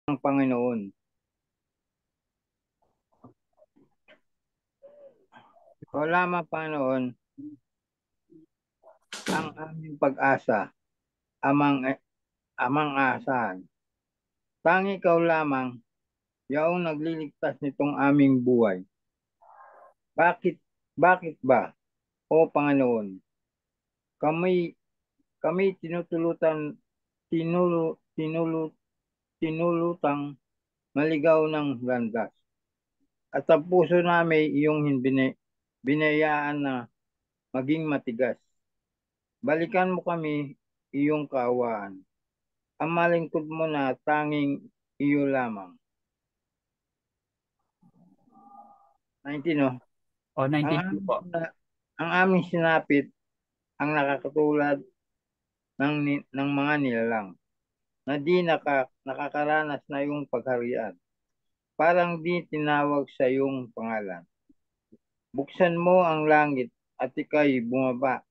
ng Panginoon. Ikaw lamang, Panginoon, ang aming pag-asa, amang asahan. Tangi ikaw lamang, yaong nagliligtas nitong aming buhay. Bakit, bakit ba, o Panginoon, kami, kami tinulutang maligaw ng landas. At ang puso namin iyong binayaan na maging matigas. Balikan mo kami iyong kaawaan. Ang malingkod mo na tanging iyo lamang. 19, no? O, Ang 19 aming, po. ang aming sinapit ang nakakatulad ng mga nilalang na di nakakaranas na iyong pagharian. Parang di tinawag sa iyong pangalan. Buksan mo ang langit at ikay bumaba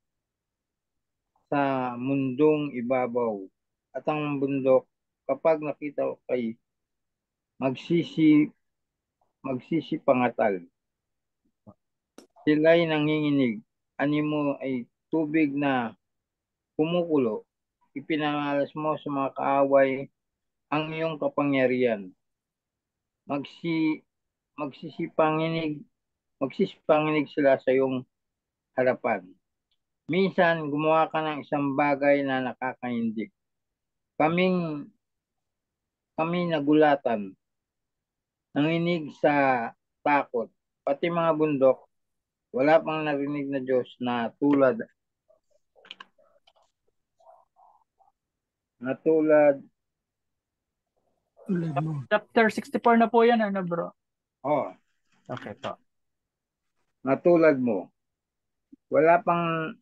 sa mundong ibabaw. At ang bundok, kapag nakita ko kay magsisi, magsisipangatal. Sila'y nanginginig. Animo ay tubig na kumukulo. Ipinangalas mo sa mga kaaway ang iyong kapangyarihan. Magsi, magsisipanginig, magsisipanginig sila sa iyong harapan. Minsan, gumawa ka ng isang bagay na nakakahindik. Kaming, kami nagulatan, nanginig sa takot. Pati mga bundok, wala pang narinig na Diyos na tulad, Chapter 64 na po yan, ano bro? oh, Okay po. natulad mo. Wala pang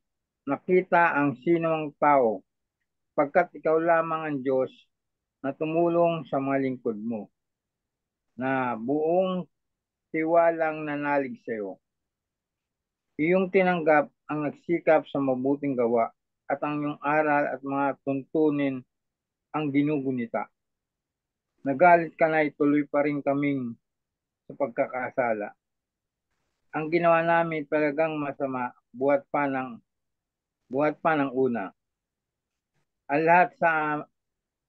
nakita ang sinong tao, pagkat ikaw lamang ang Diyos na tumulong sa mga lingkod mo, na buong tiwalang nanalig sa iyo. Iyong tinanggap ang nagsikap sa mabuting gawa at ang iyong aral at mga tuntunin ang ginugunita. Nagalit ka na ituloy pa rin kaming sa pagkakasala. Ang ginawa namin talagang masama buhat pa ng una. Ang lahat sa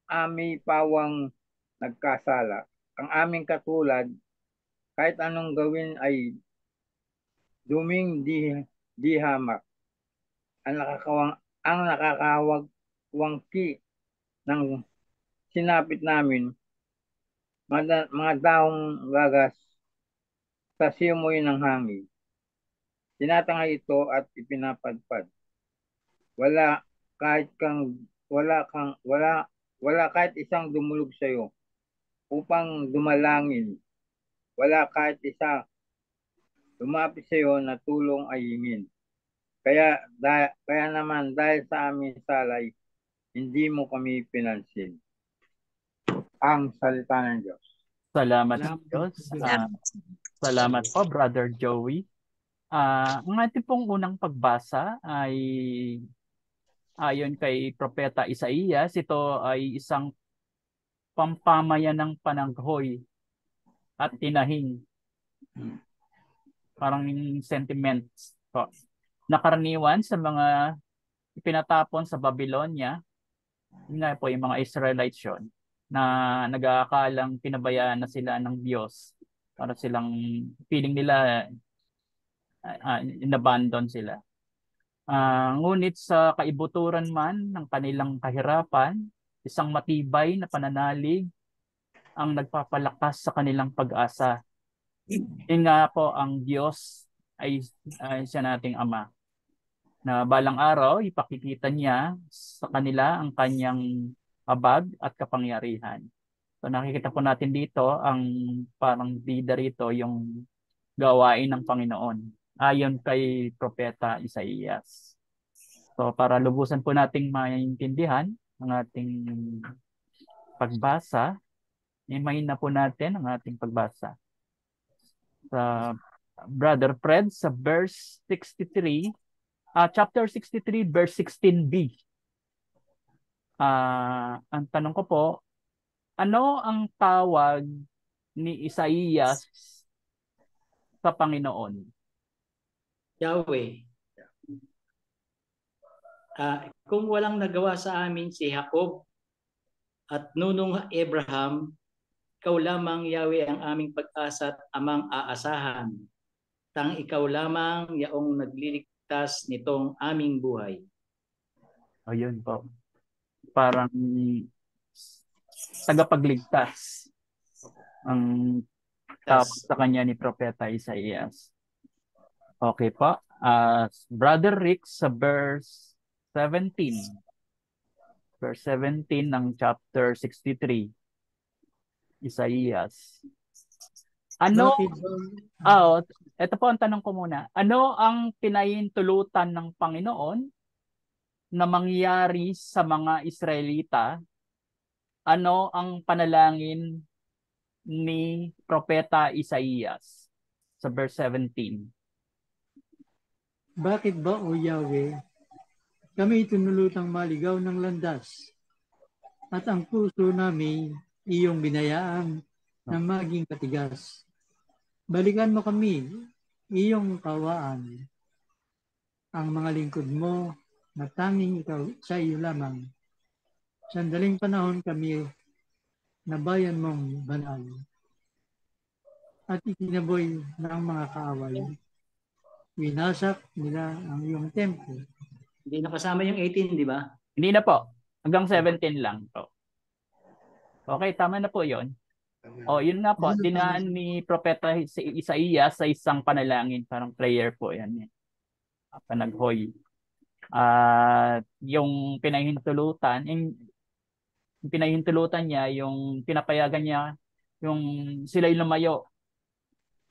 aming pawang nagkasala. Ang aming katulad, kahit anong gawin ay duming di hamak. Ang nakakawag wangki ng sinapit namin, mga daong gagas sa simoy ng hangin. Tinatangay ito at ipinapadpad. Wala kahit kang wala kahit isang dumulog sa iyo upang dumalangin. Wala kahit isa lumapit sa iyo na tulong ay hingin. Kaya naman dahil sa aming salay, hindi mo kami pinansin. Ang salita ng Diyos. Salamat sa Salamat Diyos. sa Diyos. Salamat po, Brother Joey. Ang ating pong unang pagbasa ay ayon kay Propeta Isaías. Ito ay isang pampamayan ng pananghoy at tinahing, parang sentiments po. Nakaraniwan sa mga ipinatapon sa Babylonia, yun nga po yung mga Israelites yun, na nag-aakalang pinabayaan na sila ng Diyos. Para silang feeling nila inabandon sila. Ngunit sa kaibuturan man ng kanilang kahirapan, isang matibay na pananalig ang nagpapalakas sa kanilang pag-asa. Yun nga po ang Diyos ay siya nating Ama, na balang araw ipakikita niya sa kanila ang kanyang habag at kapangyarihan. So nakikita po natin dito ang parang bida rito yung gawain ng Panginoon ayon kay Propeta Isaías. So para lubusan po nating maintindihan ang ating pagbasa, imahin na po natin ang ating pagbasa. Sa Brother Fred, sa verse 63, chapter 63, verse 16b. Ang tanong ko po, Ano ang tawag ni Isaías sa Panginoon? Yahweh, kung walang nagawa sa amin si Jacob at nunong Abraham, ikaw lamang, Yahweh, ang aming pag-asa at amang aasahan. Tang ikaw lamang yaong nagliligtas nitong aming buhay. Ayun po. Parang tagapagligtas ang tawag sa kanya ni Propeta Isaías. Okay po. Brother Rick sa verse 17. Verse 17 ng chapter 63. Isaías. Ano, Bakit ba? ito po ang tanong ko muna. Ano ang pinahintulutan ng Panginoon na mangyari sa mga Israelita? Ano ang panalangin ni Propeta Isaías sa verse 17? Bakit ba, O Yahweh, kami itinulutang maligaw ng landas at ang puso namin iyong binayaan na maging katigas. Balikan mo kami, iyong kawaan, ang mga lingkod mo na tanging ikaw sa iyo lamang. Sandaling panahon kami na bayan mong banal at ikinaboy ng mga kaaway. Winasak nila ang iyong templo. Hindi nakasama yung 18, di ba? Hindi na po. Hanggang 17 lang po. Okay, tama na po yon. Yun nga po. Dinaan ni Propeta Isaías sa isang panalangin. Parang prayer po yan. Panaghoy. Yung pinahintulutan niya, yung pinapayagan niya, yung sila'y lumayo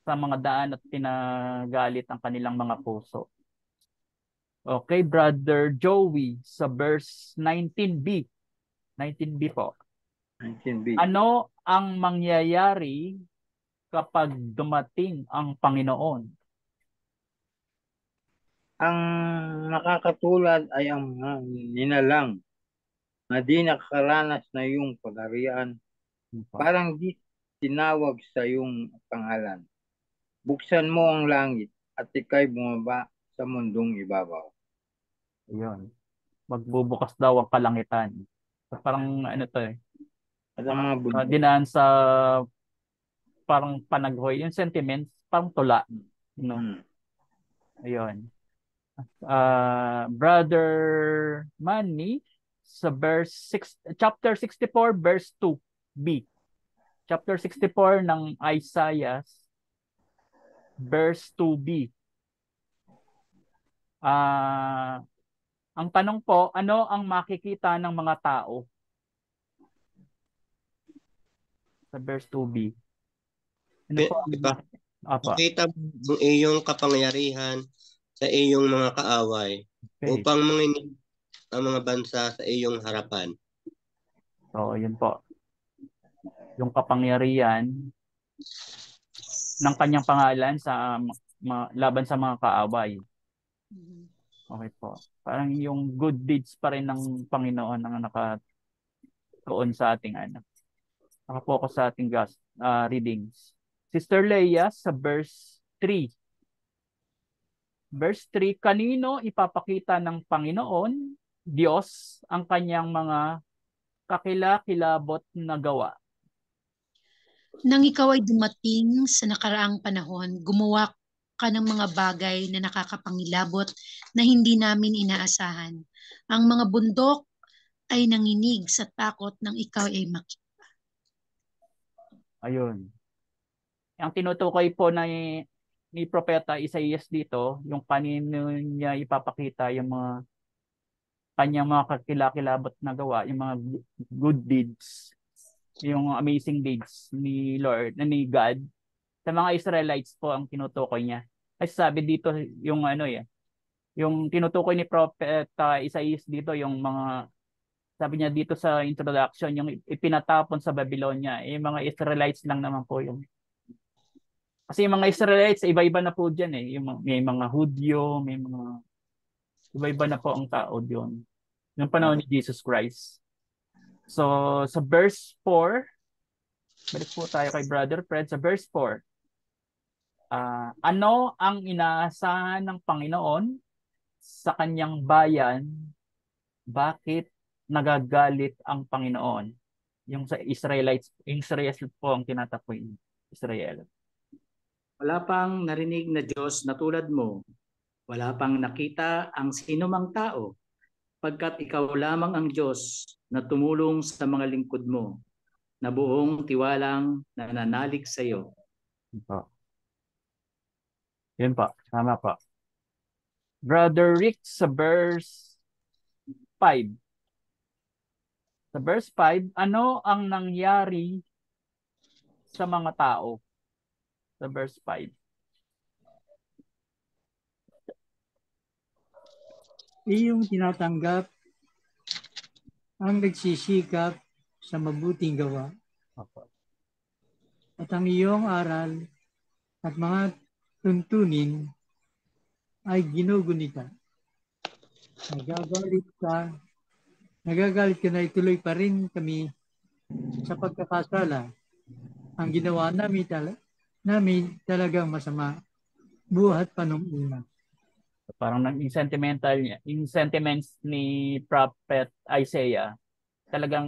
sa mga daan at pinagalit ang kanilang mga puso. Okay, Brother Joey, sa verse 19b. 19b po. 19b. Ano ang mangyayari kapag dumating ang Panginoon? Ang nakakatulad ay ang mga ninalang na di nakakaranas na iyong pagharian, parang di tinawag sa iyong pangalan. Buksan mo ang langit at ikay bumaba sa mundong ibabaw. Ayun. Magbubukas daw ang kalangitan. So, parang ano to eh. At ang mga bundok. Dinaan sa parang panaghoy. Yung sentiments, parang tula. No? Ayun. Brother Manny, sa chapter 64, verse 2b. Chapter 64 ng Isaiah, verse 2b. Ang tanong po, ano ang makikita ng mga tao? Sa verse 2b. Ano po? Pakita mo ang iyong kapangyarihan sa iyong mga kaaway upang manginig ang mga bansa sa iyong harapan. So, yun po. Yung kapangyarihan ng kanyang pangalan sa laban sa mga kaaway. Okay po. Parang yung good deeds pa rin ng Panginoon ang nakatuon sa ating nakapokus sa ating readings. Sister Leia, sa verse 3. Verse 3, kanino ipapakita ng Panginoon, Diyos, ang kanyang mga kakilakilabot na gawa? Nang ikaw ay dumating sa nakaraang panahon, gumawa ka ng mga bagay na nakakapangilabot na hindi namin inaasahan. Ang mga bundok ay nanginig sa takot nang ikaw ay makita. Ayun. Ang tinutukoy po ni Propeta Isaías dito, yung kanino niya ipapakita yung mga kanyang mga kakilakilabot na gawa, yung mga good deeds, yung amazing deeds ni Lord, ni God, sa mga Israelites po ang tinutukoy niya. Kasi sabi dito yung yung tinutukoy ni Propeta Isaías dito, yung mga, sabi niya dito sa introduction, yung ipinatapon sa Babylonia, yung mga Israelites lang naman po yung. Kasi yung mga Israelites, iba-iba na po dyan eh. May mga Hudyo, may mga iba-iba na po ang tao diyon. Yung panahon ni Jesus Christ. So, sa verse 4, Balik po tayo kay Brother Fred sa verse 4. Ano ang inaasahan ng Panginoon sa kanyang bayan? Bakit nagagalit ang Panginoon? Yung sa Israelites, Israel po ang tinatapoy. Israel. Wala pang narinig na Diyos na tulad mo. Wala pang nakita ang sinumang tao, pagkat ikaw lamang ang Diyos na tumulong sa mga lingkod mo, na buong tiwalang nananalig sa iyo. Yun po. Tama po. Brother Rick sa verse 5. Sa verse 5, ano ang nangyari sa mga tao? Sa verse 5. Iyong tinatanggap ang nagsisikap sa mabuting gawa. At ang iyong aral at mga tuntunin ay ginugunita. Nagagalit ka na ituloy pa rin kami sa pagkakasala. Ang ginawa namin talagang masama. Buhat pa nung una. Parang yung sentimental niya, yung sentiments ni Prophet Isaiah, talagang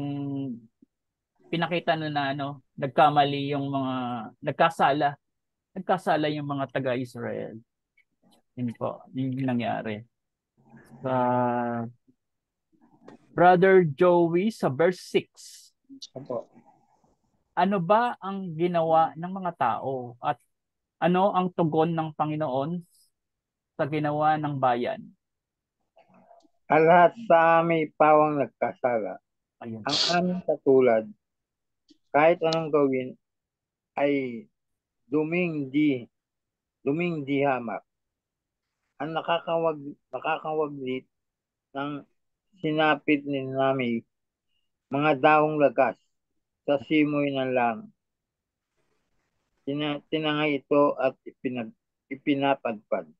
pinakita na nagkamali yung mga nagkasala yung mga taga-Israel. Yun po, yun yung nangyari. Brother Joey sa verse 6. Opo. Ano ba ang ginawa ng mga tao at ano ang tugon ng Panginoon sa ginawa ng bayan? Ang lahat sa may pawang nagkasala. Ayun. Ang aming katulad, kahit anong gawin, ay duming di hamak. Ang nakakawaglit ng sinapit ni Nami, mga dahong lagas sa simoy ng lang. Tinangay ito at ipinapadpad.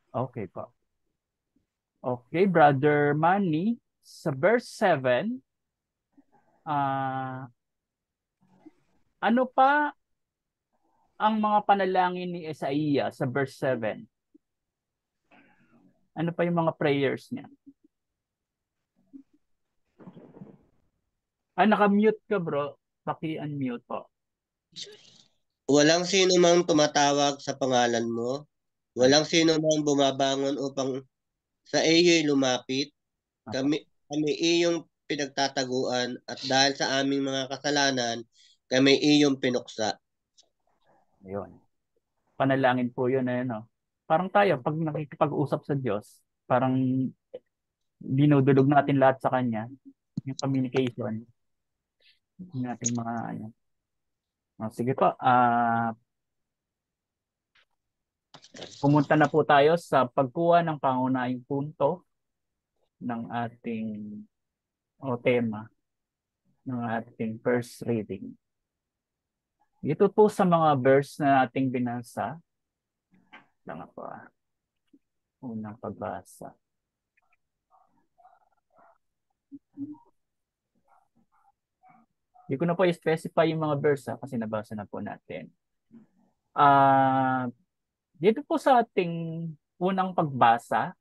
Okay po. Okay, Brother Manny, sa verse 7, ano pa ang mga panalangin ni Isaiah sa verse 7? Ano pa yung mga prayers niya? Naka-mute ka, bro. Paki-unmute po. Walang sino mang tumatawag sa pangalan mo. Walang sino mang bumabangon upang sa iyo'y lumapit. Kami iyong pinagtataguan at dahil sa aming mga kasalanan, kami iyong pinuksa. Ayun. Panalangin po yun. Parang tayo, pag nakikipag-usap sa Diyos, parang dinudulog natin lahat sa Kanya. Yung communication. Yung ating mga sige po. Pumunta na po tayo sa pagkuha ng pangunahing punto ng ating tema ng ating first reading. Ito po sa mga verse na ating binasa. Lang po. Unang pagbasa. Hindi ko na po i-specify yung mga verse kasi nabasa na po natin. Dito po sa ating unang pagbasa,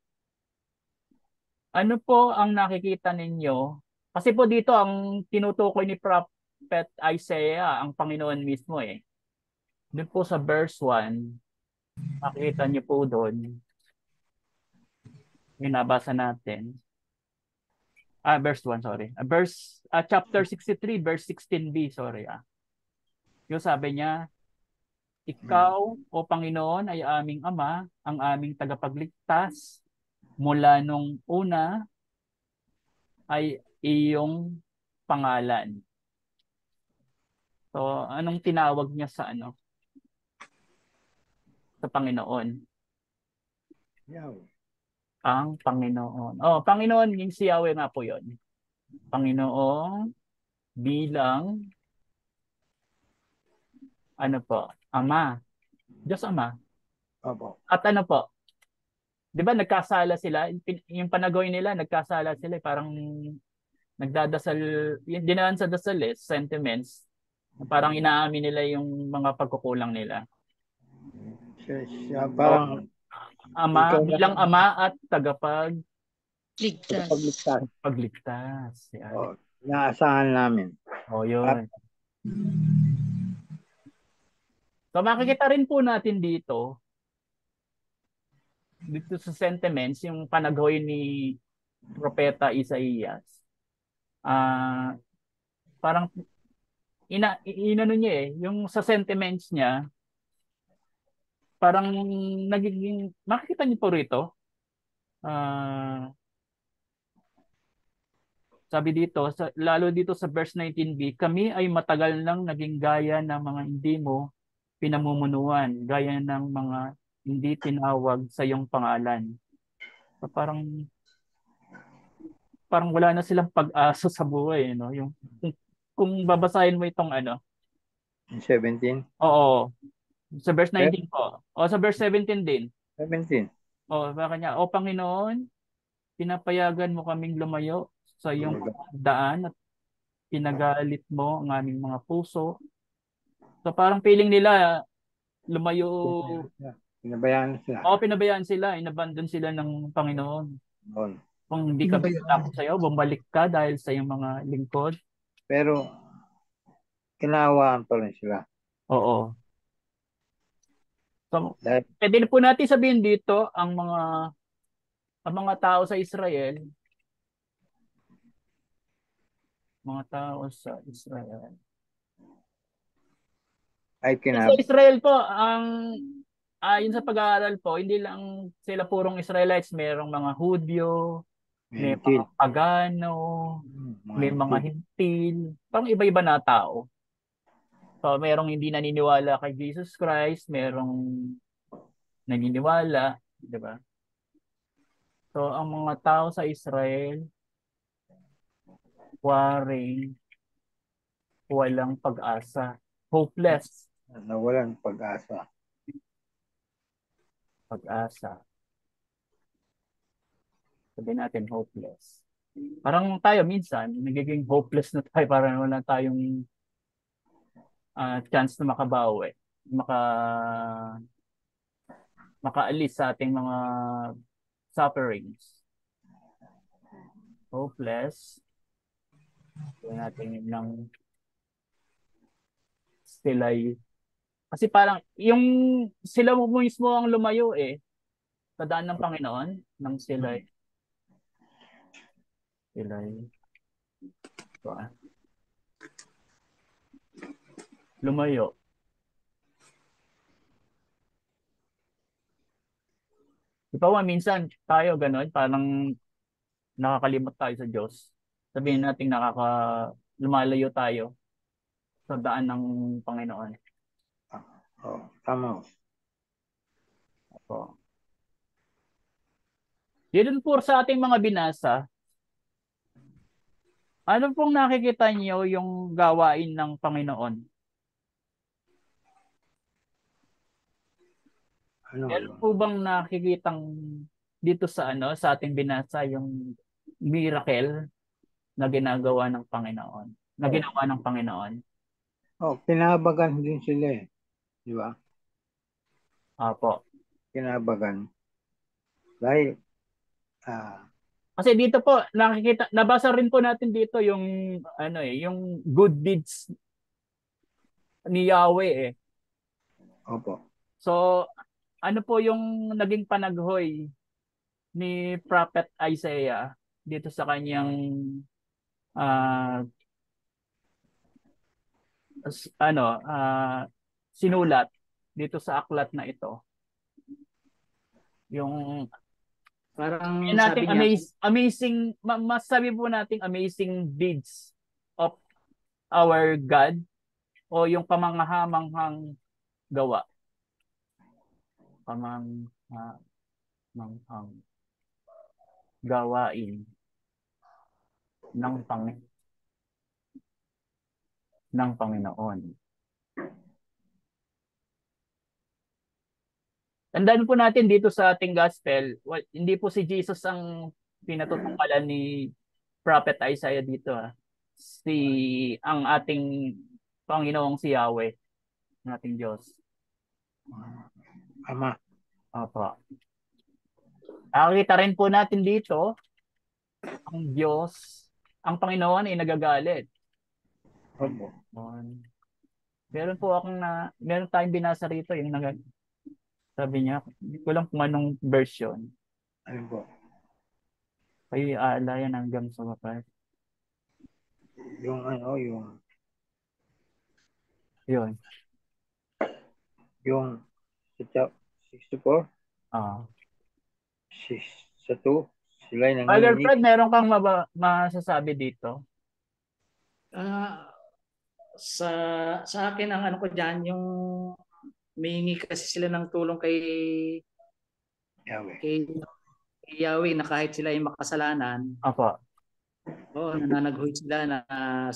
ano po ang nakikita ninyo? Kasi po dito ang tinutukoy ni Prophet Isaiah, ang Panginoon mismo eh. Doon po sa verse 1, makikita niyo po doon, yung nabasa natin. Verse 1, sorry. Chapter 63, verse 16b, sorry. Yung sabi niya, ikaw, o Panginoon, ay aming Ama, ang aming tagapagligtas. Mula nung una ay iyong pangalan. So, anong tinawag niya sa sa Panginoon? Yahweh. Ang Panginoon. Panginoon, yung si Yahweh nga po yun. Panginoon bilang Ama. Diyos Ama. Opo. At po? 'Di ba nagkasala sila? Yung panagawin nila, nagkasala sila. Parang nagdadasal, yung dinaan sa dasal sentiments, parang inaamin nila yung mga pagkukulang nila. Parang ikaw Bilang ama at Ligtas. pagligtas. Yan. Inaasahan namin. Yun. So makikita rin po natin dito sa sentiments, yung panaghoy ni Propeta Isaías. Parang inano niya yung sa sentiments niya, parang nagiging, makikita niyo po rito, sabi dito, lalo dito sa verse 19b, kami ay matagal nang naging gaya ng mga hindi mo pinamumunuan, gaya ng mga hindi tinawag sa iyong pangalan. So, parang wala na silang pag-asa sa buhay, no? Yung kung babasahin mo itong 17? Oo. Sa verse 19 po. O sa verse 17 din. 17. Baka niya, O Panginoon, pinapayagan mo kaming lumayo sa iyong daan at pinagalit mo ang aming mga puso. So parang feeling nila lumayo. Pinabayaan sila. Pinabayaan sila. Inabandon sila ng Panginoon. Kung hindi kami takot sa iyo, bumalik ka dahil sa iyong mga lingkod. Pero kinawaan pa rin sila. Oo. So, pwede po natin sabihin dito ang mga tao sa Israel, ay sa Israel po, yun sa pag-aaral po, hindi lang sila purong Israelites, merong mga Hudyo, may mga Pagano, may mga Hintil, parang iba-iba na tao. So, merong hindi naniniwala kay Jesus Christ, merong naniniwala, di ba? So, ang mga tao sa Israel, walang pag-asa. Hopeless. Nawalan pag-asa. Sabi natin, hopeless. Parang tayo minsan, nagiging hopeless na tayo, parang wala tayong chance na makabawi. Makaalis sa ating mga sufferings. Hopeless. Sabi natin ng sila'y. Kasi parang, yung sila mo mismo ang lumayo sa daan ng Panginoon, ng sila'y. Lumayo. Di ba minsan tayo gano'n, parang nakakalimot tayo sa Diyos. Sabihin natin lumalayo tayo sa daan ng Panginoon. Tama. Yun po sa ating mga binasa, ano pong nakikita niyo yung gawain ng Panginoon? Meron po bang nakikitang dito sa ating binasa yung miracle na ginagawa ng Panginoon? Na ginawa ng Panginoon? Pinabagan din sila Di ba? Apo. Pinabagan. Dahil kasi dito po nabasa rin po natin dito yung yung good deeds ni Yahweh Opo. So ano po yung naging panaghoy ni Prophet Isaiah dito sa kanyang sinulat dito sa aklat na ito? Yung parang natin sabi niya, amazing, masabi po natin amazing deeds of our God o yung pamanghamanghang gawa. Pamanghamanghang gawain ng Panginoon. Tandaan po natin dito sa ating gospel, hindi po si Jesus ang pinatutungkalan ni Prophet Isaiah dito ang ating Panginoong si Yahweh, ang ating Diyos. Ama. Opo. Nakikita rin po natin dito, ang Diyos, ang Panginoon ay nagagalit. Opo. Meron tayong binasa rito, sabi niya, hindi ko lang kung anong version. Ano po? Kayo aalayan hanggang sa wakas. Yung Yun. yung 64, Ah. 6 sa 2, sila'y Brother nanginginig. Fred, meron kang masasabi dito? Ah, sa akin ang ano ko diyan, yung humihingi kasi sila ng tulong kay Yahweh. kay Yahweh na kahit sila ay makasalanan, Opo. nananaghoy sila na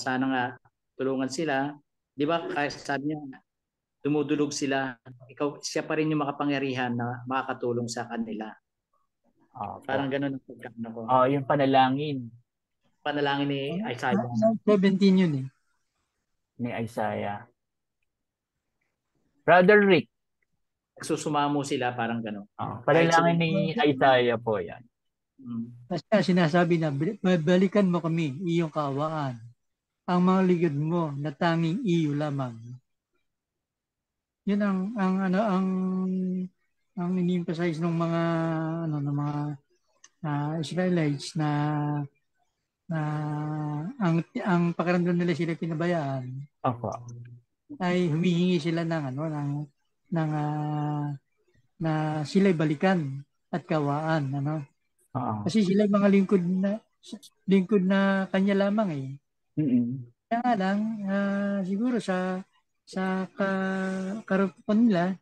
sana nga tulungan sila. 'Di ba? Kahit sabi niya, dumudulog sila, siya pa rin yung makapangyarihan na makakatulong sa kanila. Opo. Parang ganoon ang pagkano ko. Yung panalangin Panalangin ni Isaiah. 17 yun eh. ni Isaiah. Brother Rick, Nagsusumamo sila, parang gano'n. panalangin ni Isaiah po yan. Kasi sinasabi na, balikan mo kami, iyong kaawaan. Ang mga ligod mo na tanging iyo lamang. Yun ang ini-emphasize ng mga Israelites na ang pakiramdam nila sila pinabayaan. Opo. Ay humihingi sila na sila'y balikan at kawaan, Kasi sila mga lingkod na kanya lamang eh. Kaya nga lang, siguro sa karupuan nila,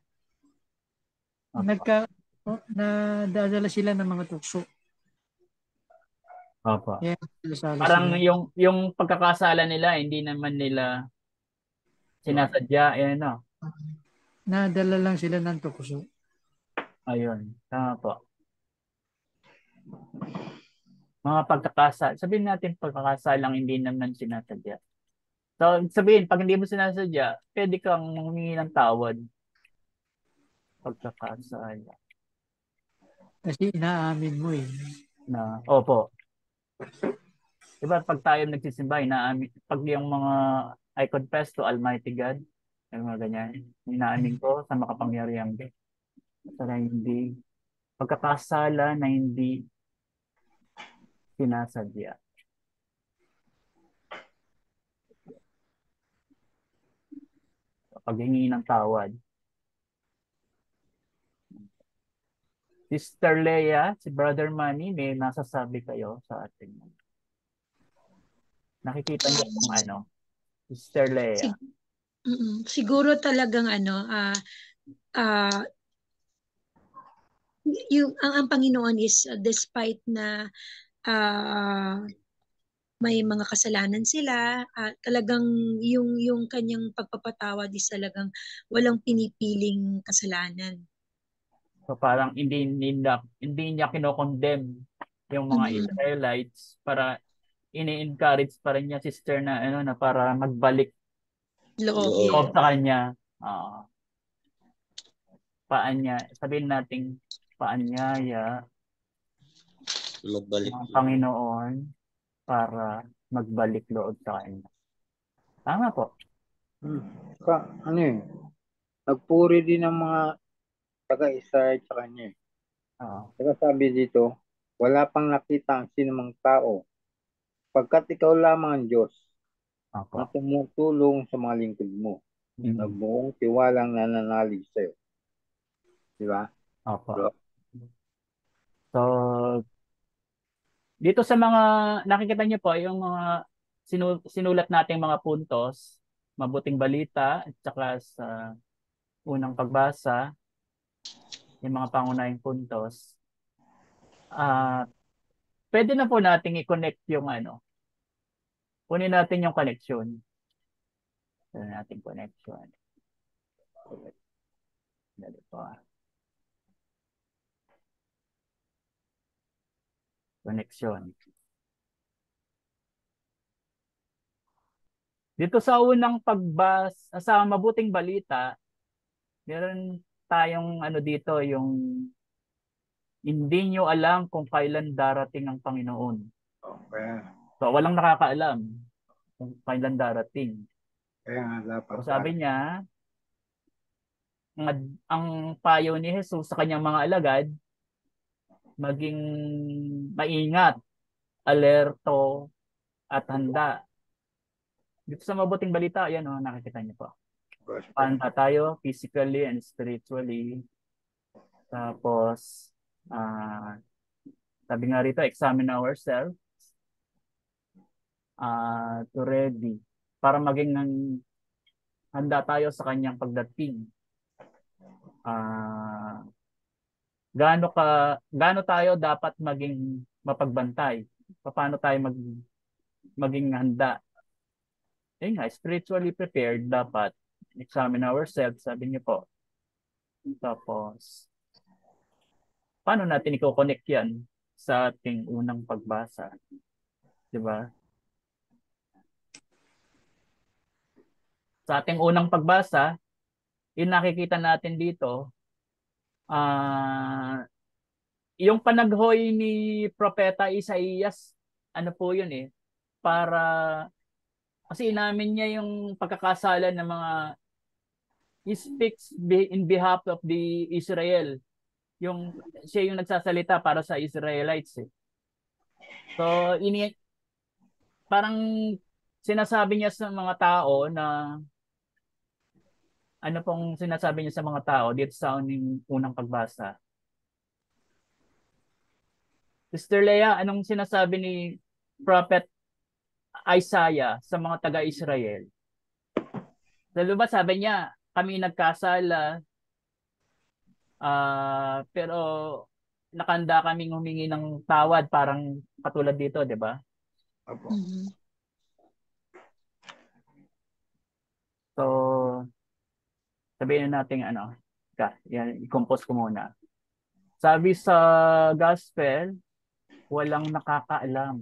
nadadala sila ng mga tukso. Opo. Kaya parang yung pagkakasala nila, hindi naman nila sinasadya, Nadala lang sila ng tukso. Ayun, tama po. Mga pagkakasala, sabihin natin pagkakasalang hindi naman sinasadya. So, sabihin, pag hindi mo sinasadya, pwede kang humingi ng tawad. Pagkakasala. Kasi inaamin mo eh. Opo. Diba, pag tayo nagsisimba, pag yung mga I confess to Almighty God, yung mga ganyan, inaamin ko sa makapangyarihang Diyos. Pagkakasala na hindi sinasadya. Paghingi ng tawad. Sister Leia, si Brother Manny, may nasasabi kayo sa atin. Nakikita niyo kung Sister Leia. Siguro talagang ang Panginoon is despite na may mga kasalanan sila, talagang yung kanyang pagpapatawad is talagang walang pinipiling kasalanan. So parang hindi niya kinokondemn yung mga Israelites, para ini-encourage pa rin niya, sister, na para magbalik loob sa kanya. Sabihin natin paanyaya ng Panginoon para magbalik loob sa kanya. Tama po. Nagpuri din ng mga taga-Israel sa kanya. Kaya sabi dito, wala pang nakita ang sinumang tao, pagkat ikaw lamang ang Diyos na tumutulong sa mga lingkod mo, na buong tiwalang nananalig sa iyo. Di ba? Opo. So, dito sa mga nakikita niyo po, yung mga sinulat nating mga puntos, mabuting balita, at saka sa unang pagbasa, yung mga pangunahing puntos, pwede na po nating i-connect yung kunin natin yung connection. Kunin natin connection. Dali po. Connection. Dito sa unang sa mabuting balita, meron tayong ano dito, yung hindi nyo alam kung kailan darating ang Panginoon. Kaya, So, walang nakakaalam kung kailan darating. kaya nga dapat So, sabi niya, ang payo ni Jesus sa kanyang mga alagad, maging maingat, alerto, at handa. Dito sa mabuting balita, ayan o, nakikita niyo po. Handa tayo physically and spiritually. Tapos, sabi nga rito, examine ourselves to ready para maging handa tayo sa kanyang pagdating. Gaano tayo dapat maging mapagbantay? Paano tayo maging handa? Yun nga, spiritually prepared, dapat examine ourselves, sabi niyo po. Tapos, paano natin i-connect yan sa ating unang pagbasa? Diba? Sa ating unang pagbasa, yung nakikita natin dito, yung panaghoy ni Propeta Isaías, ano po yun eh, para, kasi inamin niya yung pagkakasala ng mga, he speaks in behalf of the Israel. Siya yung nagsasalita para sa Israelites eh. So, parang sinasabi niya sa mga tao na, ano pong sinasabi niya sa mga tao dito sa unang pagbasa? Sister Leah, anong sinasabi ni Prophet Isaiah sa mga taga-Israel? Diba sabi niya, kami nagkasala, pero nakanda kaming humingi ng tawad, parang katulad dito, di ba? Mhm. So, sabihin natin i-compose ko muna. Sabi sa gospel, walang nakakaalam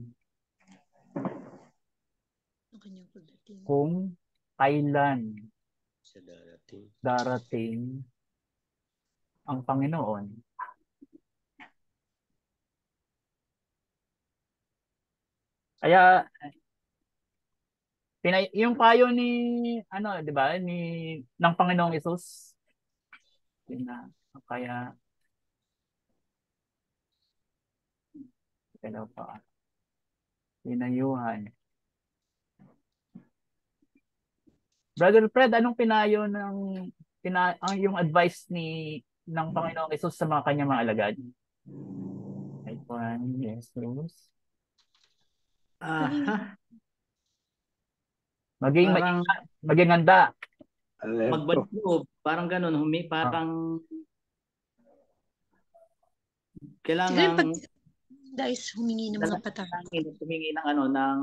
Ang kanyang pagdating. kung kailan Sa darating. darating ang Panginoon. Kaya yung payo ni ano, 'di ba, ng Panginoong Hesus. Kaya ano pa? Pinayuhan. Brother Fred, anong pinayo yung advice ng Panginoong Hesus sa mga kanyang mga alagad? Ay, Jesus. Maging Parang maging handa. alerto. magbalik loob, parang ganun, parang Siguro kailangan pag guys humingi ng mga patawad. humingi ng ng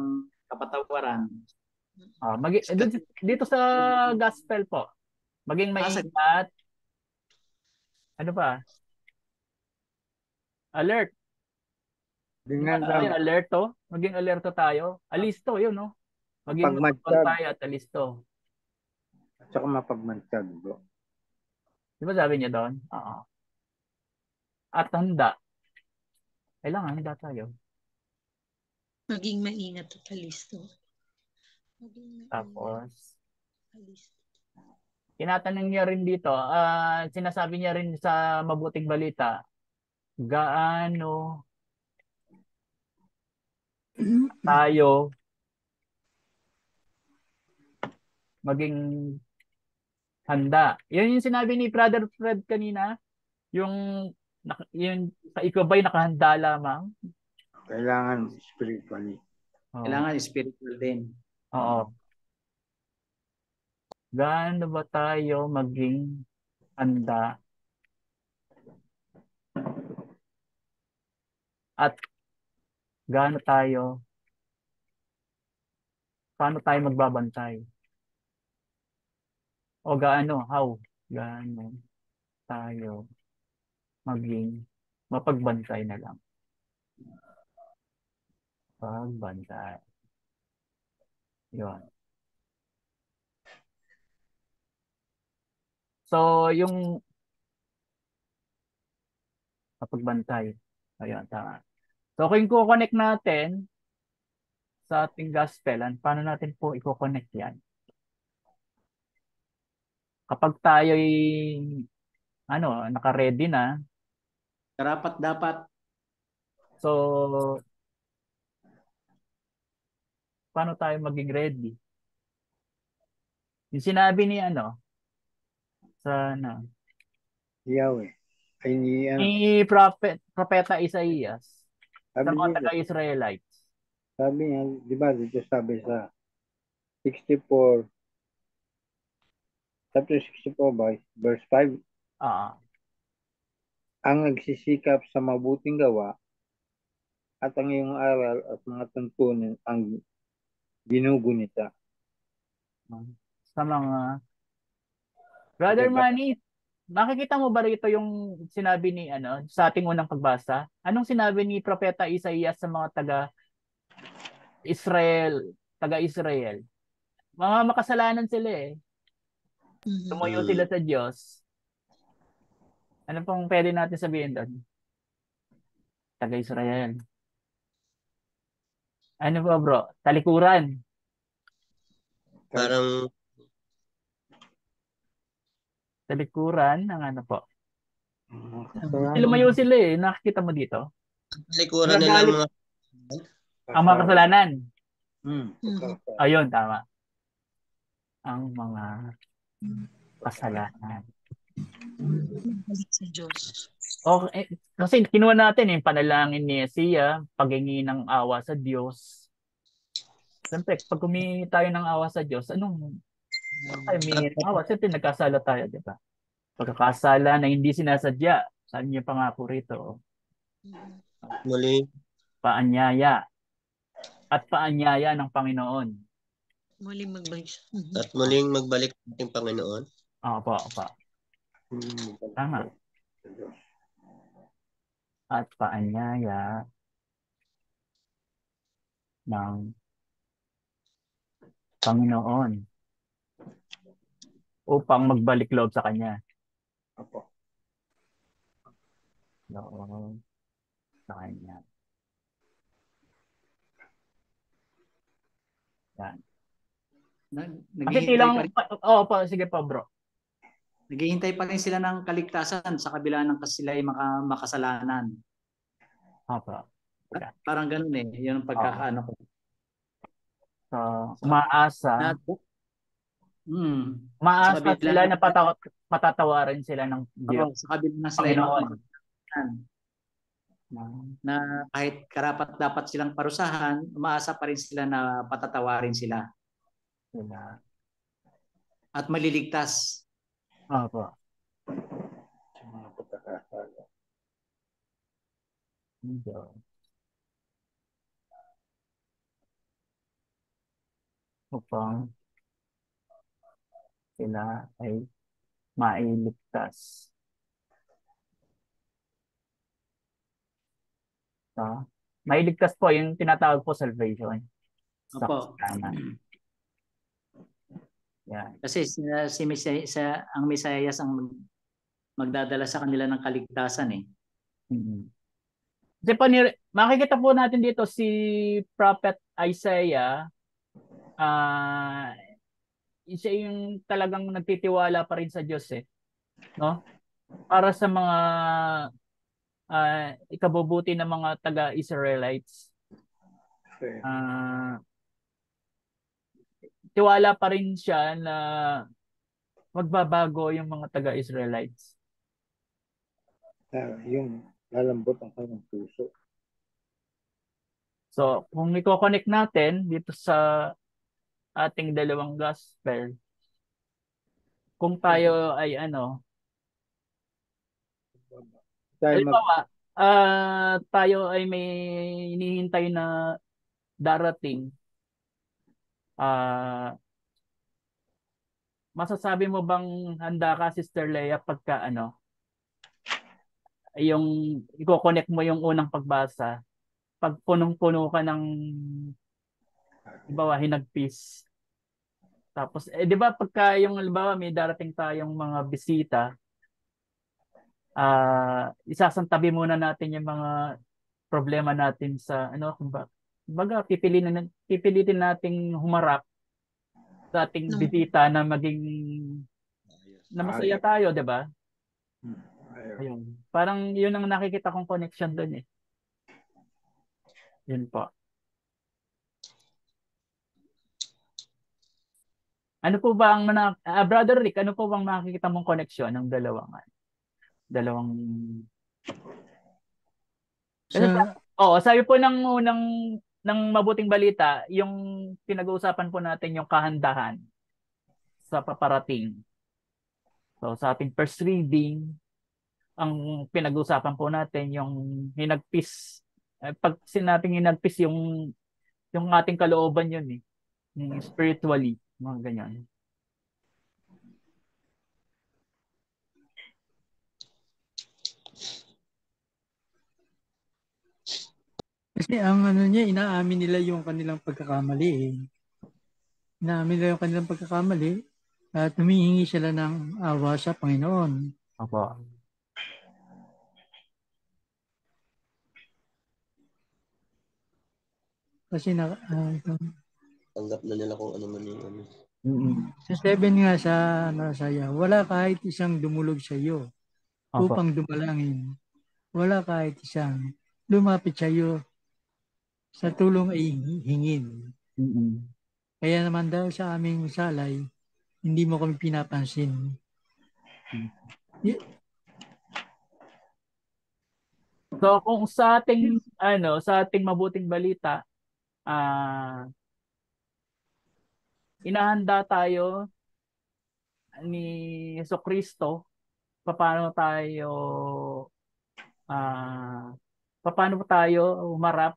kapatawaran. Dito sa gospel po, maging maingat. Ano pa? Alert. Maging alerto tayo. Alisto, yun, no? Maging mapagpantay at alisto. At saka mapagmansag, bro. Di ba sabi niya doon? At handa. Kailangan handa tayo. Maging maingat at alisto. Tapos, tinatanong niya rin dito, sinasabi niya rin sa mabuting balita, gaano tayo maging handa. Yan yung sinabi ni Brother Fred kanina, yung ikaw ba'y nakahanda lamang? Kailangan spiritually. Kailangan spiritual din. Oo. Gaano ba tayo maging handa? At paano tayo magbabantay? O gaano tayo maging mapagbantay na lang? Pagbantay. Yun. So, yung kapagbantay. Ayun, tama. So, kung i-connect natin sa ating gospel, paano natin po i-connect yan? Kapag tayo'y naka-ready na, Karapat dapat. so, paano tayo maging ready? Yung sinabi ni Yahweh. Ay ni Propeta Isaías sa sabi mga dito, taga-Israelites. sabi niya, di ba, dito sabi sa 64, chapter 64, verse 5, Ah, ang nagsisikap sa mabuting gawa at ang iyong aral at mga tuntunin ang ginugunita. sa mga Brother Diba? Manny, nakikita mo ba rito yung sinabi ni sa ating unang pagbasa? Anong sinabi ni Propeta Isaías sa mga taga-Israel? Mga makasalanan sila eh. Mhm. Tumuyo sila sa Diyos. Ano pong pwede natin sabihin doon? Taga-Israel. Ano ba bro? Talikuran. Parang Talikuran ng ano po? Kasalanan. Sila eh. Nakikita mo dito? talikuran nila Nagalit mga ang mga kasalanan. Mhm. Ayun, tama. Ang mga kasalanan. Balik sa Diyos. Okay, kasi kinuha natin yung panalangin ni Sia, paghingi ng awa sa Diyos. Siyempre, pag humingi tayo ng awa sa Diyos, tayo humingi ng awa? Siyempre, nagkasala tayo, di ba? Pagkakasala na hindi sinasadya, sabi niyo pangako rito, muli paanyaya at paanyaya ng Panginoon. Muling magbalik. at muling magbalik sa ating Panginoon. Opo. Tama. At paanyaya ng Panginoon upang magbalik loob sa Kanya. Opo. Loob sa Kanya. Yan. Kasi Naghihintay pa rin, sige pa bro. naghihintay pa rin sila ng kaligtasan sa kabila ng sila ay makasalanan. Opo. Parang ganun eh. Yun ang pagkakaano ko. So, umaasa Sa kabila sila na patatawarin sila ng Diyos. sa kabila ng sila ay Panginoon. makasalanan. Na kahit karapat dapat silang parusahan, umaasa pa rin sila na patatawarin sila Sila. at maliligtas. Opo. Sa mga pagkakasala. Diyos. Upang sila ay mailigtas. So, mailigtas po yung tinatawag po salvation. Opo. Yan. Kasi ang Mesiyas ang magdadala sa kanila ng kaligtasan eh. Kasi makikita po natin dito si Prophet Isaiah, siya yung talagang nagtitiwala pa rin sa Diyos eh. No? Para sa mga ikabubuti ng mga taga-Israelites. Tiwala pa rin siya na magbabago yung mga taga-Israelites. Yung lalambot ang kanyang puso. So, kung i-connect natin dito sa ating dalawang gospel, kung tayo ay halimbawa, tayo ay may hinihintay na darating, masasabi mo bang handa ka, Sister Leia, pagka yung i-connect mo yung unang pagbasa, pag punong-puno ka ng halimbawa, hinagpis, Tapos, di ba pagka yung halimbawa may darating tayong mga bisita, isasantabi muna natin yung mga problema natin sa kumbaga pipilitin nating humarap sa ating Nung bisita na maging na masaya tayo, 'di ba? Ayun. Ayun. Parang 'yun ang nakikita kong connection doon eh. 'Yun po. Ano po ba ang Brother Rick, ano po bang makikita mong connection ng dalawang kasi Sa sabi po ng unang ng mabuting balita, yung pinag-uusapan po natin yung kahandahan sa paparating. So sa ating first reading, ang pinag-uusapan po natin yung hinagpis. Pag sinabing hinagpis yung ating kalooban yun eh. Yung spiritually, mga ganyan. Kasi ang ano niya, inaamin nila yung kanilang pagkakamali eh. Inaamin nila yung kanilang pagkakamali at humihingi sila ng awa sa Panginoon. Opo. Kasi Tanggap na nila kung ano man yung ano. sa 7 nga sa Nasaya, wala kahit isang dumulog sa iyo Opo. upang dumalangin. Wala kahit isang lumapit sa iyo sa tulong ay hingin. Mm-mm. Kaya naman dahil sa aming salay, hindi mo kami pinapansin. So kung sa ating mabuting balita, inahanda tayo ni Jesucristo paano tayo paano tayo umarap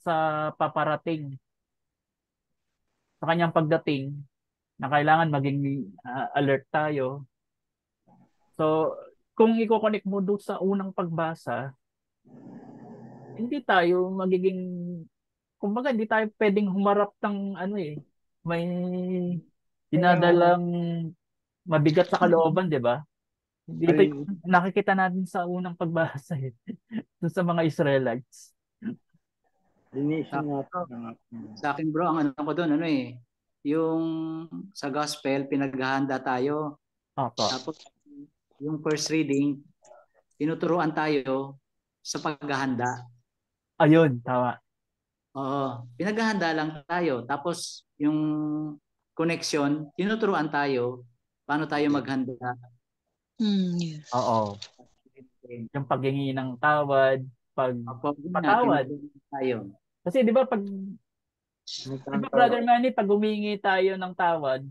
sa paparating, sa kanyang pagdating, na kailangan maging alert tayo. So kung i-connect mo doon sa unang pagbasa, hindi tayo magiging, kumbaga hindi tayo pwedeng humarap ng may dinadalang mabigat sa kalooban, 'di ba? Ito yung nakikita natin sa unang pagbasa dun sa mga Israelites. Linisin Sakto. natin. Sa akin bro, ang ano ko doon, yung sa gospel, pinaghahanda tayo. Opo. Tapos yung first reading, tinuturuan tayo sa paghahanda. Ayun, tama. Oo, pinaghahanda lang tayo. Tapos yung connection, tinuturuan tayo paano tayo maghanda. yes. Oo. Yung paghingi ng tawad, pagpatawad. Tayo. Kasi di ba Brother Manny, pag humingi tayo ng tawad,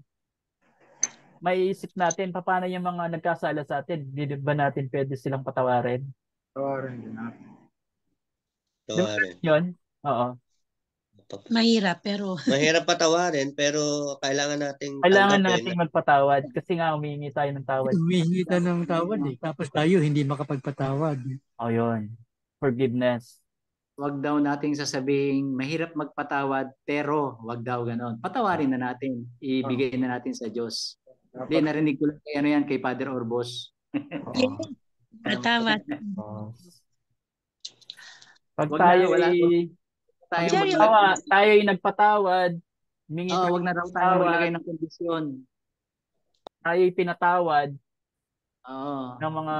may isip natin paano yung mga nagkasala sa atin. Di ba natin pwede silang patawarin? Tawarin din natin. Di ba yun? Oo. Mahirap pero Mahirap patawarin pero kailangan nating Kailangan tanggapin. nating magpatawad kasi nga humingi tayo ng tawad. Humihingi tayo ng tawad eh. Tapos tayo hindi makapagpatawad. O yun. Forgiveness. Wag daw nating sasabihin mahirap magpatawad pero wag daw ganon. Patawarin na natin. Ibigay na natin sa Diyos. Hindi, narinig ko lang kay Father Orbos. tama. Pag Wag tayo tayo nagpatawad, humingi tayo wag na daw tayo maglagay ng kondisyon. Tayo pinatawad ng mga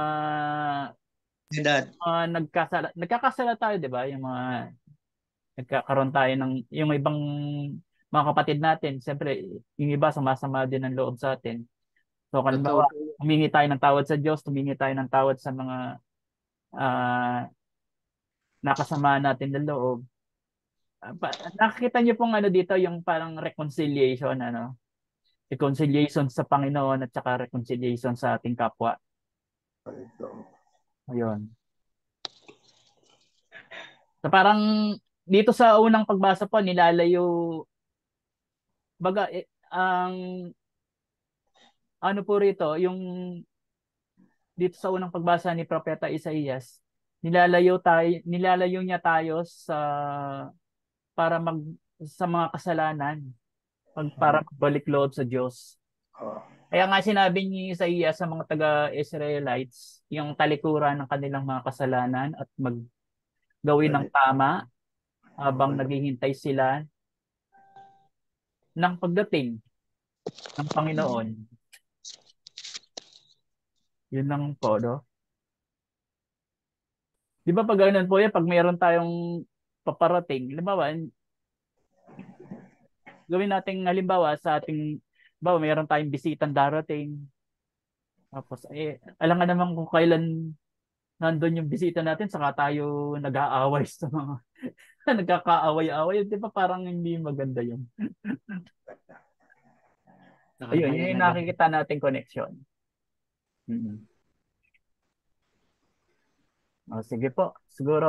nagkakasala tayo, 'di ba? Yung mga nagkakaroon tayo ng yung ibang mga kapatid natin, siyempre yung iba sumasama din ng loob sa atin. So halimbawa, humingi tayo ng tawad sa Diyos, humingi tayo ng tawad sa mga nakasama natin ng loob. Nakikita niyo pong dito yung parang reconciliation sa Panginoon at saka reconciliation sa ating kapwa. Ayun. So parang dito sa unang pagbasa po nilalayo ang ano po rito yung dito sa unang pagbasa ni Propeta Isaías, nilalayo niya tayo sa mga kasalanan para magbalik loob sa Diyos. Oh. Kaya nga sinabi ni Isaías sa mga taga-Israelites, yung talikuran ng kanilang mga kasalanan at maggawin ng tama habang naghihintay sila ng pagdating ng Panginoon. Yun lang po, no? Di ba pag ganun po yan, pag mayroon tayong paparating, halimbawa, gawin natin halimbawa sa ating, halimbawa, mayroon tayong bisitang darating. Tapos, alam nga naman kung kailan nandun yung bisita natin, saka tayo nag-aaway sa mga, nagkakaaway-away. Di ba parang hindi maganda yun? Ayun, yun yung nakikita natin connection. O, sige po. Siguro,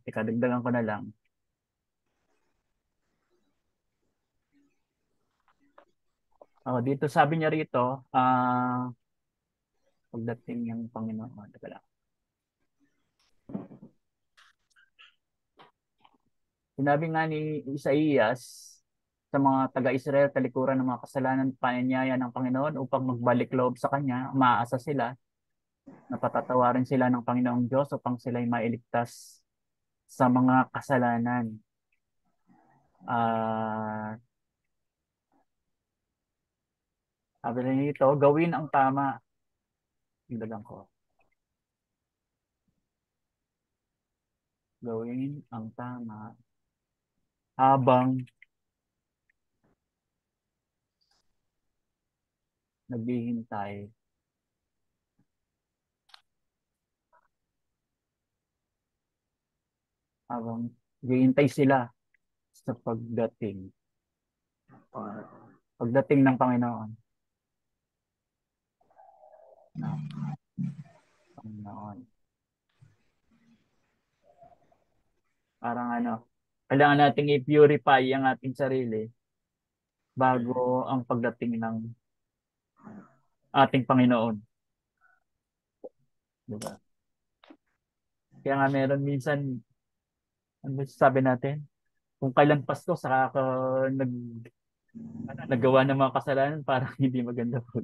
ikadagdagan ko na lang. Dito sabi niya rito, pagdating yung Panginoon. Teka lang. Sinabi nga ni Isaías sa mga taga-Israel, talikuran ng mga kasalanan, panyaya ng Panginoon upang magbalik loob sa Kanya, umaasa sila na patatawarin sila ng Panginoong Diyos upang sila'y mailigtas sa mga kasalanan. Sabi rin nito, gawin ang tama. Ilagang ko. Gawin ang tama habang naghihintay sila sa pagdating ng Panginoon. Parang kailangan nating i-purify ang ating sarili bago ang pagdating ng ating Panginoon. Diba? Kaya nga meron minsan, ano sabi natin? Kung kailan Pasko, saka ako naggawa ng mga kasalanan, parang hindi maganda po.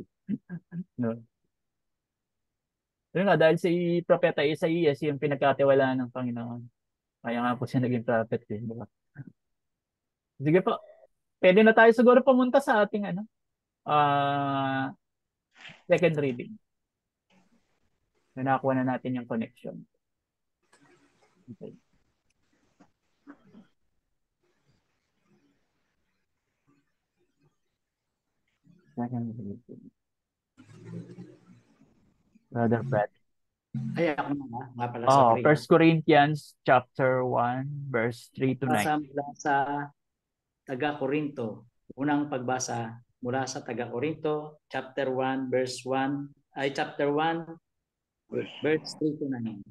No? Yun nga, dahil si Propeta Isaías yung pinagkatiwalaan ng Panginoon. Kaya nga po siya naging prophet. Diba? Sige po. Pwede na tayo siguro pumunta sa ating second reading. Nakakuha na natin yung connection. Okay. Second reading. Brother Brad. Ay, ako nga pala sa 1 Corinthians chapter 1, verse 3 to 9. Basa mula sa taga-Korinto. Unang pagbasa mula sa taga-Korinto, chapter 1, verse 3 to 9.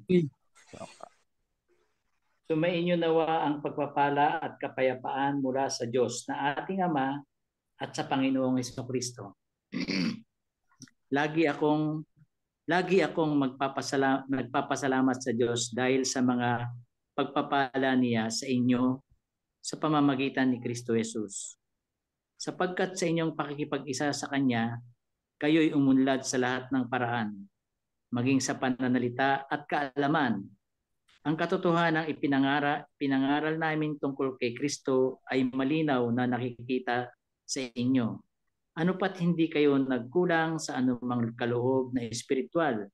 Sumainyo nawa ang pagpapala at kapayapaan mula sa Diyos na ating Ama at sa Panginoong Jesucristo. Lagi akong nagpapasalamat sa Diyos dahil sa mga pagpapala niya sa inyo sa pamamagitan ni Kristo Jesus. Sapagkat sa inyong pakikipag-isa sa Kanya, kayo'y umunlad sa lahat ng paraan, maging sa pananalita at kaalaman. Ang katotohanang pinangaral namin tungkol kay Kristo ay malinaw na nakikita sa inyo. Ano pat hindi kayo nagkulang sa anumang kaloob na espiritual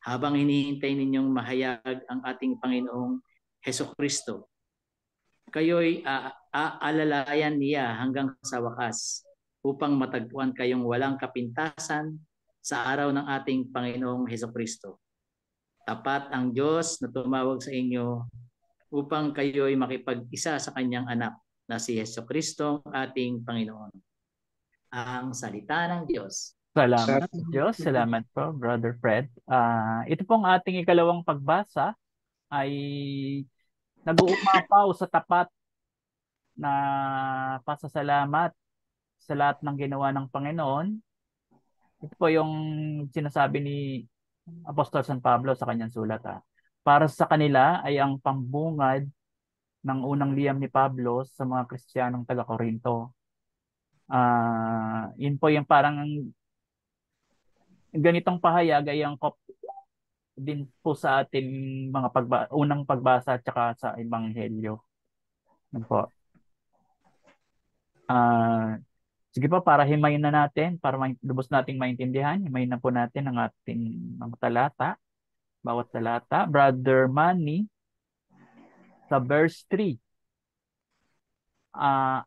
habang hinihintay ninyong mahayag ang ating Panginoong Hesukristo. Kayo'y aalalayan niya hanggang sa wakas upang matagpuan kayong walang kapintasan sa araw ng ating Panginoong Hesukristo. Tapat ang Diyos na tumawag sa inyo upang kayo'y makipag-isa sa kanyang anak na si Hesukristo ating Panginoon. Ang salita ng Diyos. Salamat Diyos. Salamat po, Brother Fred. Ito pong ating ikalawang pagbasa ay nag-uumapaw sa tapat na pasasalamat sa lahat ng ginawa ng Panginoon. Ito po yung sinasabi ni Apostol San Pablo sa kanyang sulat. Para sa kanila ay ang pambungad ng unang liham ni Pablo sa mga Kristiyanong taga-Korinto. Yun po yung parang ganitong pahayag ay angkop din po sa ating mga unang pagbasa at saka sa Ebanghelyo. Yun po. Sige po, para himayin na natin, para lubos nating maintindihan, himayin na po natin ang ating mga talata, bawat talata. Brother Manny, sa verse 3,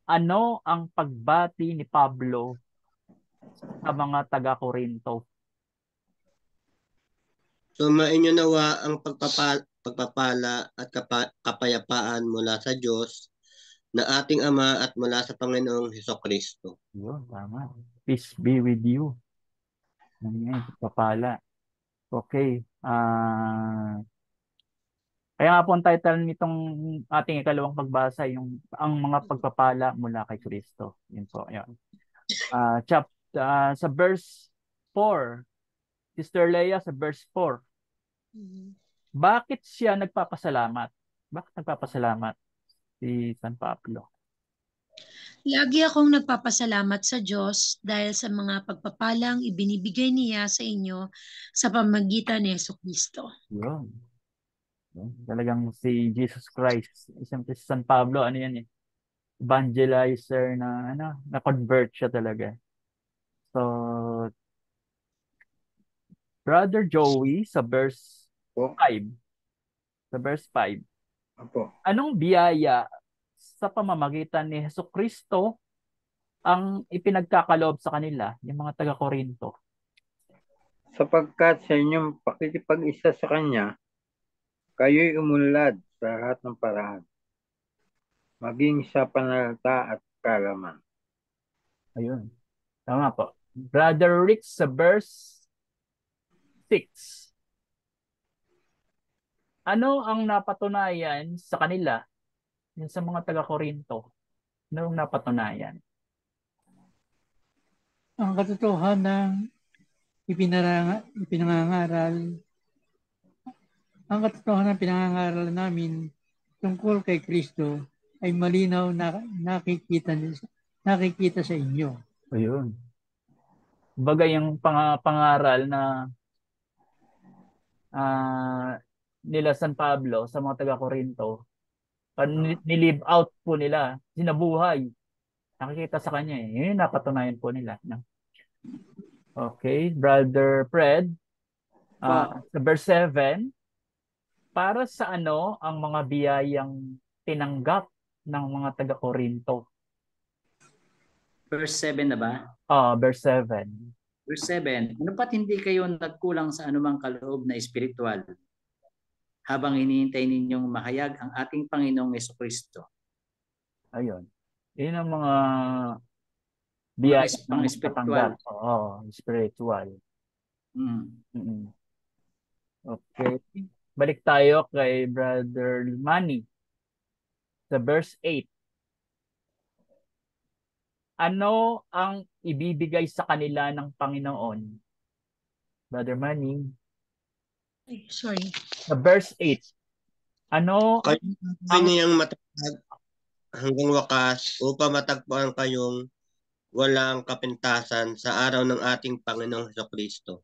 ano ang pagbati ni Pablo sa mga taga-Korinto? Sumainyo nawa ang pagpapala at kapayapaan mula sa Diyos na ating Ama at mula sa Panginoong Hesukristo. Yun, tama. Peace be with you. Yan, papala. Okay. Kaya nga po ang title nitong ating ikalawang pagbasa, yung ang mga pagpapala mula kay Kristo. Yun po. Yun. Sa verse 4, Sister Leia, sa verse 4, bakit siya nagpapasalamat? Bakit nagpapasalamat si San Pablo? Lagi akong nagpapasalamat sa Diyos dahil sa mga pagpapalang ibinibigay niya sa inyo sa pamamagitan ni Jesucristo. Yun. Talagang si Jesus Christ, isang si San Pablo, ano yan eh, evangelizer na na-convert siya talaga. So, Brother Joey, sa verse 5, sa verse 5, Opo. anong biyaya sa pamamagitan ni Jesucristo ang ipinagkakaloob sa kanila, yung mga taga-Korinto? Sapagkat sa inyong pakikipag-isa sa Kanya, kayo'y umunlad sa lahat ng paraan, maging sa pananalita at kalaman. Ayun. Tama po. Brother Rick, sa verse 6, ano ang napatunayan sa kanila, yun sa mga taga-Korinto? Ano ang napatunayan? Ang katotohanan ipinangangaral, ang katotohanan pinangangaral namin tungkol kay Kristo ay malinaw na nakikita sa inyo. Ayun. Bagay yung pangaral na nila San Pablo sa mga taga-Korinto, nilive out po nila, sinabuhay. Nakikita sa kanya eh. Yun yung napatunayan po nila. No? Okay, Brother Fred, sa verse 7, para sa ano ang mga biyayang tinanggap ng mga taga-Korinto? Verse 7 na ba? Verse 7. Verse 7, ano pat hindi kayo nagkulang sa anumang kaloob na espiritual habang hinihintay ninyong mahayag ang ating Panginoong Jesucristo? Ayun. Yun ang mga biyaya Pang ng spiritual. Spiritual. Mm. Okay. Balik tayo kay Brother Manny. Sa verse 8. Ano ang ibibigay sa kanila ng Panginoon? Brother Manny. Sorry. Sa verse 8. Ano kayo niyang matatag hanggang wakas upang matagpuan kayong walang kapintasan sa araw ng ating Panginoong Hesukristo.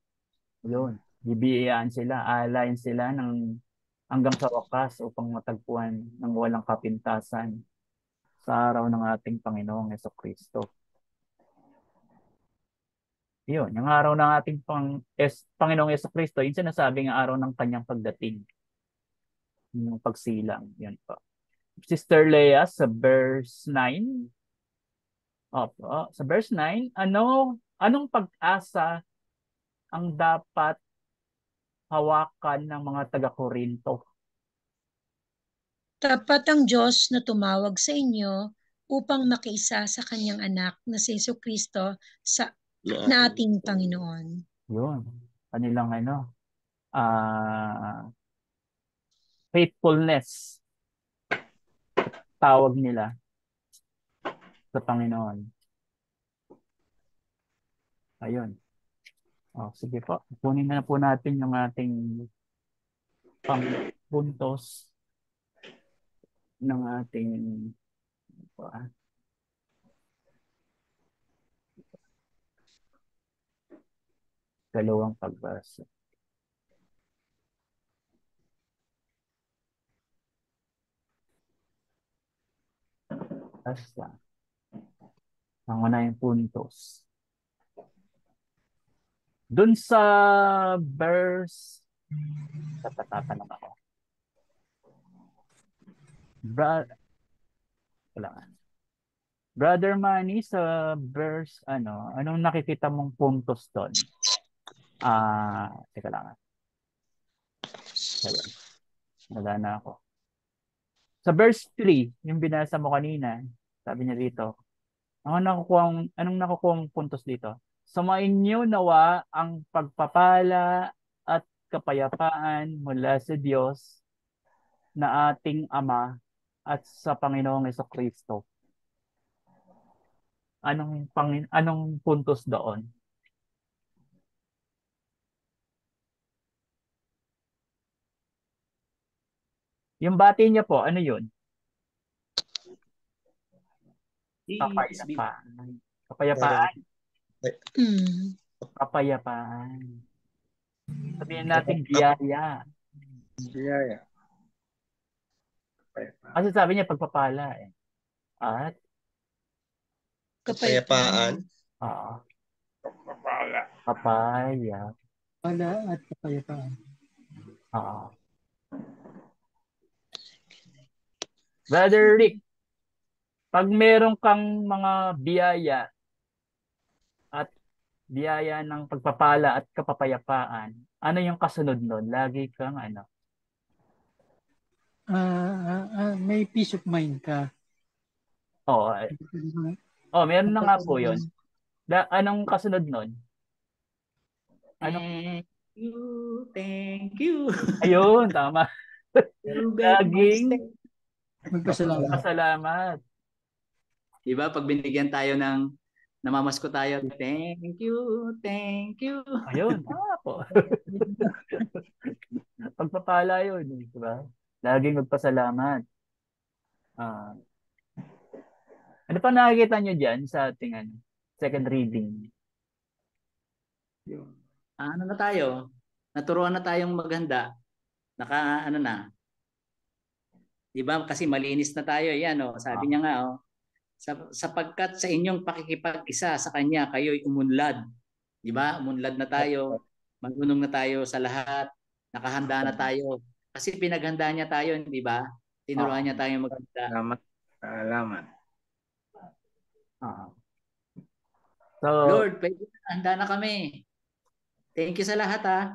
Yun. Bibiyayaan sila, alayin sila hanggang sa wakas upang matagpuan ng walang kapintasan sa araw ng ating Panginoong Hesukristo. Yun, yung araw ng ating Panginoong Hesukristo, yung sinasabing araw ng kanyang pagdating. Yung pagsilang. Yan po. Sister Leia, sa verse 9. Sa verse 9, anong pag-asa ang dapat hawakan ng mga taga-Korinto? Tapat ang Diyos na tumawag sa inyo upang makiisa sa kanyang anak na si Jesucristo na ating Panginoon. Yun. Kanilang faithfulness. Tawag nila sa Panginoon. Ayun. Sige po. Kunin na po natin yung ating pangpuntos ng ating Ikalawang pagbasa. Basta. Ang unang puntos. Doon sa verse, tatatatanong ako. Brother Manny, sa verse, anong nakikita mong puntos doon? Teka lang. Ayun. Wala na ako. Sa verse 3, yung binasa mo kanina, sabi niya dito, anong nakukuha puntos dito? Sumainyo nawa ang pagpapala at kapayapaan mula sa Diyos na ating Ama at sa Panginoong Jesucristo. Anong puntos doon? Yung bati niya po, ano yun? Peace be. Kapayapaan. Kapayapaan. Kapayapaan. Sabihin natin biyaya. Biyaya. Kasi sabi niya pagpapala eh. At Kapayapaan. Pagpapala. papaya. Pala at kapayapaan. Brother Rick, pag meron kang mga biyaya at biyaya ng pagpapala at kapapayapaan, ano yung kasunod nun? Lagi kang May peace of mind ka. Oo. Meron na nga po yun. Anong kasunod nun? Thank you. Ayun, tama. Laging Magpasalamat. pasalamat. Diba? Pag binigyan tayo namamasko tayo, thank you. Ayun, tama po. Pagpapala yun, diba? Laging magpasalamat. Ano pa nakikita nyo dyan sa ating second reading? Ano na tayo? Naturuan na tayong maghanda. Na. Diba? Kasi malinis na tayo. Yan, sabi niya nga, sapagkat sa inyong pakikipag-isa sa Kanya, kayo'y umunlad. Diba? Umunlad na tayo. Marunong na tayo sa lahat. Nakahanda na tayo. Kasi pinaghanda niya tayo, di ba? Tinuruan niya tayo maghanda. Salamat. So, Lord, handa na kami. Thank you sa lahat, ha?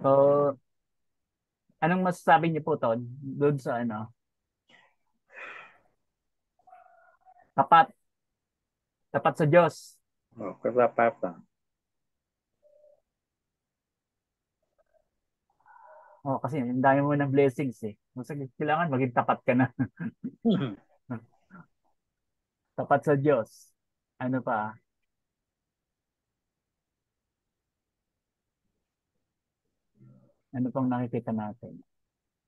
So, anong masasabi niyo po, Ton? Doon sa tapat. Tapat sa Diyos. Katapatan. Kasi ang dami mo ng blessings eh. Kailangan maging tapat ka na. Tapat sa Diyos. Ano pa? Ano pang nakikita natin?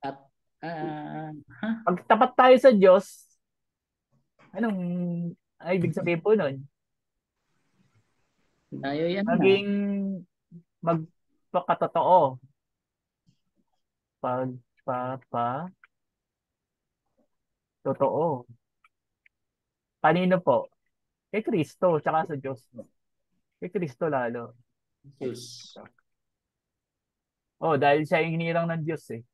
At, Pag tapat tayo sa Diyos, anong ibig sabihin po nun? tayo yan Maging magpakatotoo. Totoo. Kanino po? Kay Kristo, tsaka sa Diyos. Kay Kristo lalo. Jesus. Dahil siya yung hinirang ng Diyos eh.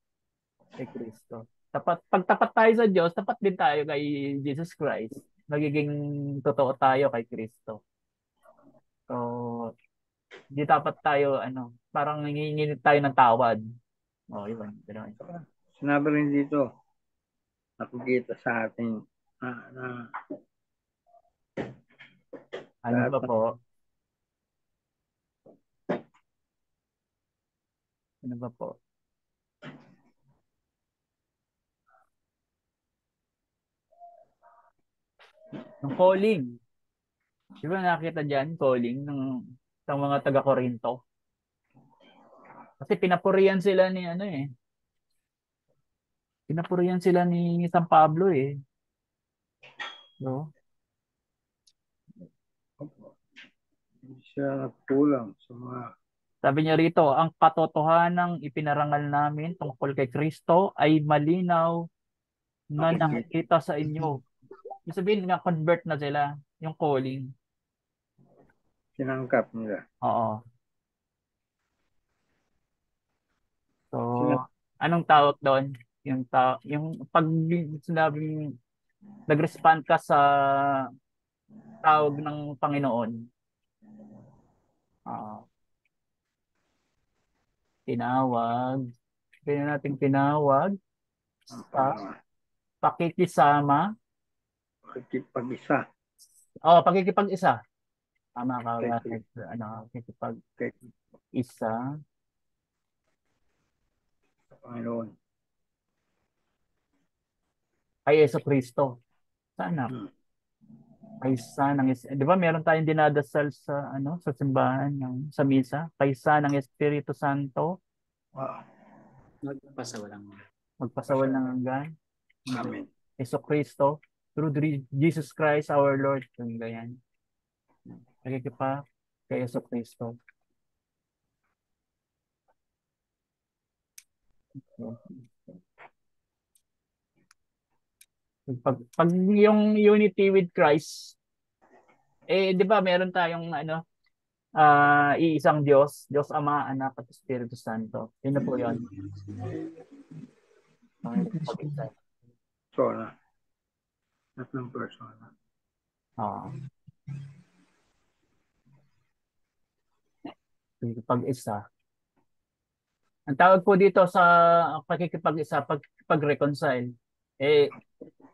Kay Kristo. Pag tapat tayo sa Diyos, tapat din tayo kay Jesus Christ. Magiging totoo tayo kay Kristo. So, hindi dapat tayo, parang nanginginig tayo ng tawad. Yun. Ganun. Sinabi rin dito, nakikita sa atin Ano ba po? Ano ba po? Yung calling. Di ba nakita dyan, calling ng mga taga-Korinto? Kasi pinapurihan sila ni Pinapurihan sila ni San Pablo eh. No? Hindi siya nagkulang sa mga Sabi niya rito, ang katotohanang ipinarangal namin tungkol kay Kristo ay malinaw na nakikita sa inyo. Ibig sabihin nga, convert na sila, yung calling. sinangkap nila. Oo. So, Sina- anong tawag doon? Yung pag sinabing nag-respond ka sa tawag ng Panginoon. Oo. Tinawag. Kaya natin tinawag ang sa Panginoon. pakikisama. Pakikipag-isa Oh, pakikipag-isa. Tama ka ba? kay Pakikipag-isa Panginoon. kay Yeso Kristo. Sana. Hmm. Kaysa ng di ba meron tayong dinadasal sa sa simbahan sa misa, kaysa ng Espiritu Santo Wow. Magpasawalang magpasawal ng hanggan. Amen. Yeso Kristo through Jesus Christ our Lord. Yung ganyan. Nakikipa kay Yeso Kristo. Pag yung unity with Christ, di ba meron tayong iisang Diyos, Diyos Ama, Anak at Espiritu Santo. Yun na po yun. Pag-isa. Persona. Tatlong persona. Oo. Pag-isa. Ang tawag po dito sa pakikipag-isa, pag-reconcile.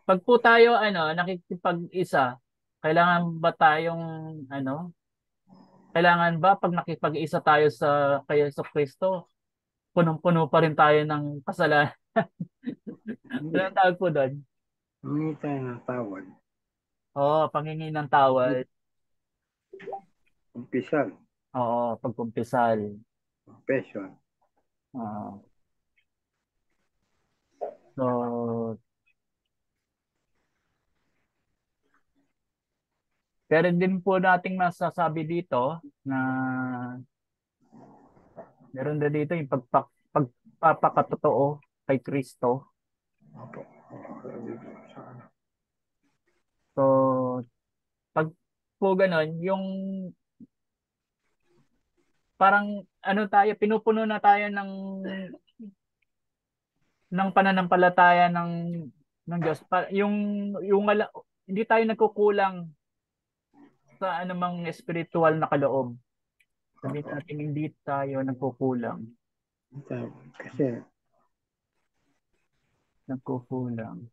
Pag po tayo nakikipag-isa, kailangan ba tayong kailangan ba pag nakipag-isa tayo sa kay Yesu Kristo, punong-puno pa rin tayo ng kasalanan? Ano ang tawag po doon? Humingi tayo ng tawad. Oo, panghingi ng tawad. Umpisal. Oo, pagkumpisal. Confession. Oo. So, pero din po nating masasabi dito na meron na dito yung pagpapakatotoo kay Kristo. Opo. So, pag po ganun, yung parang pinupuno na tayo ng pananampalataya ng Diyos. Hindi tayo nagkukulang sa anumang spiritual na kaloob. Sabihin natin hindi tayo nagkukulang. Kasi Nagkukulang.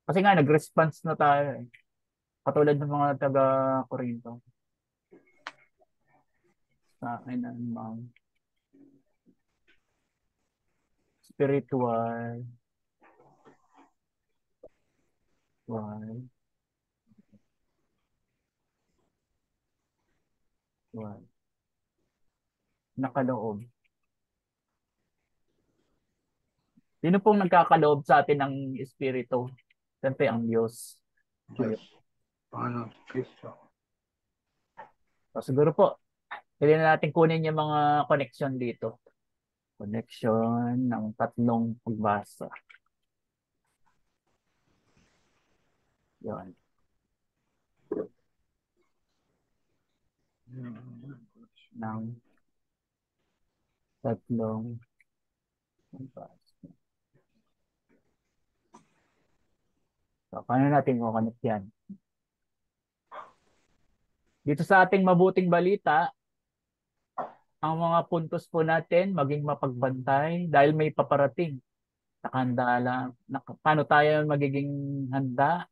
Kasi nga, nag-response na tayo. Katulad ng mga taga-Corinto. Sa akin namang spiritual. Why? Nakaloob. Sino pong nagkakaloob sa atin ng Espiritu? Siyempre, ang Diyos. Diyos. Panginoon Kristo. So, siguro po, pwede na natin kunin yung mga connection dito. Connection ng tatlong pagbasa. Yan. Ng tatlong pagbasa. So, paano natin kukonect yan? Dito sa ating mabuting balita, ang mga puntos po natin maging mapagbantay dahil may paparating. Nakahanda lang. Paano tayo magiging handa?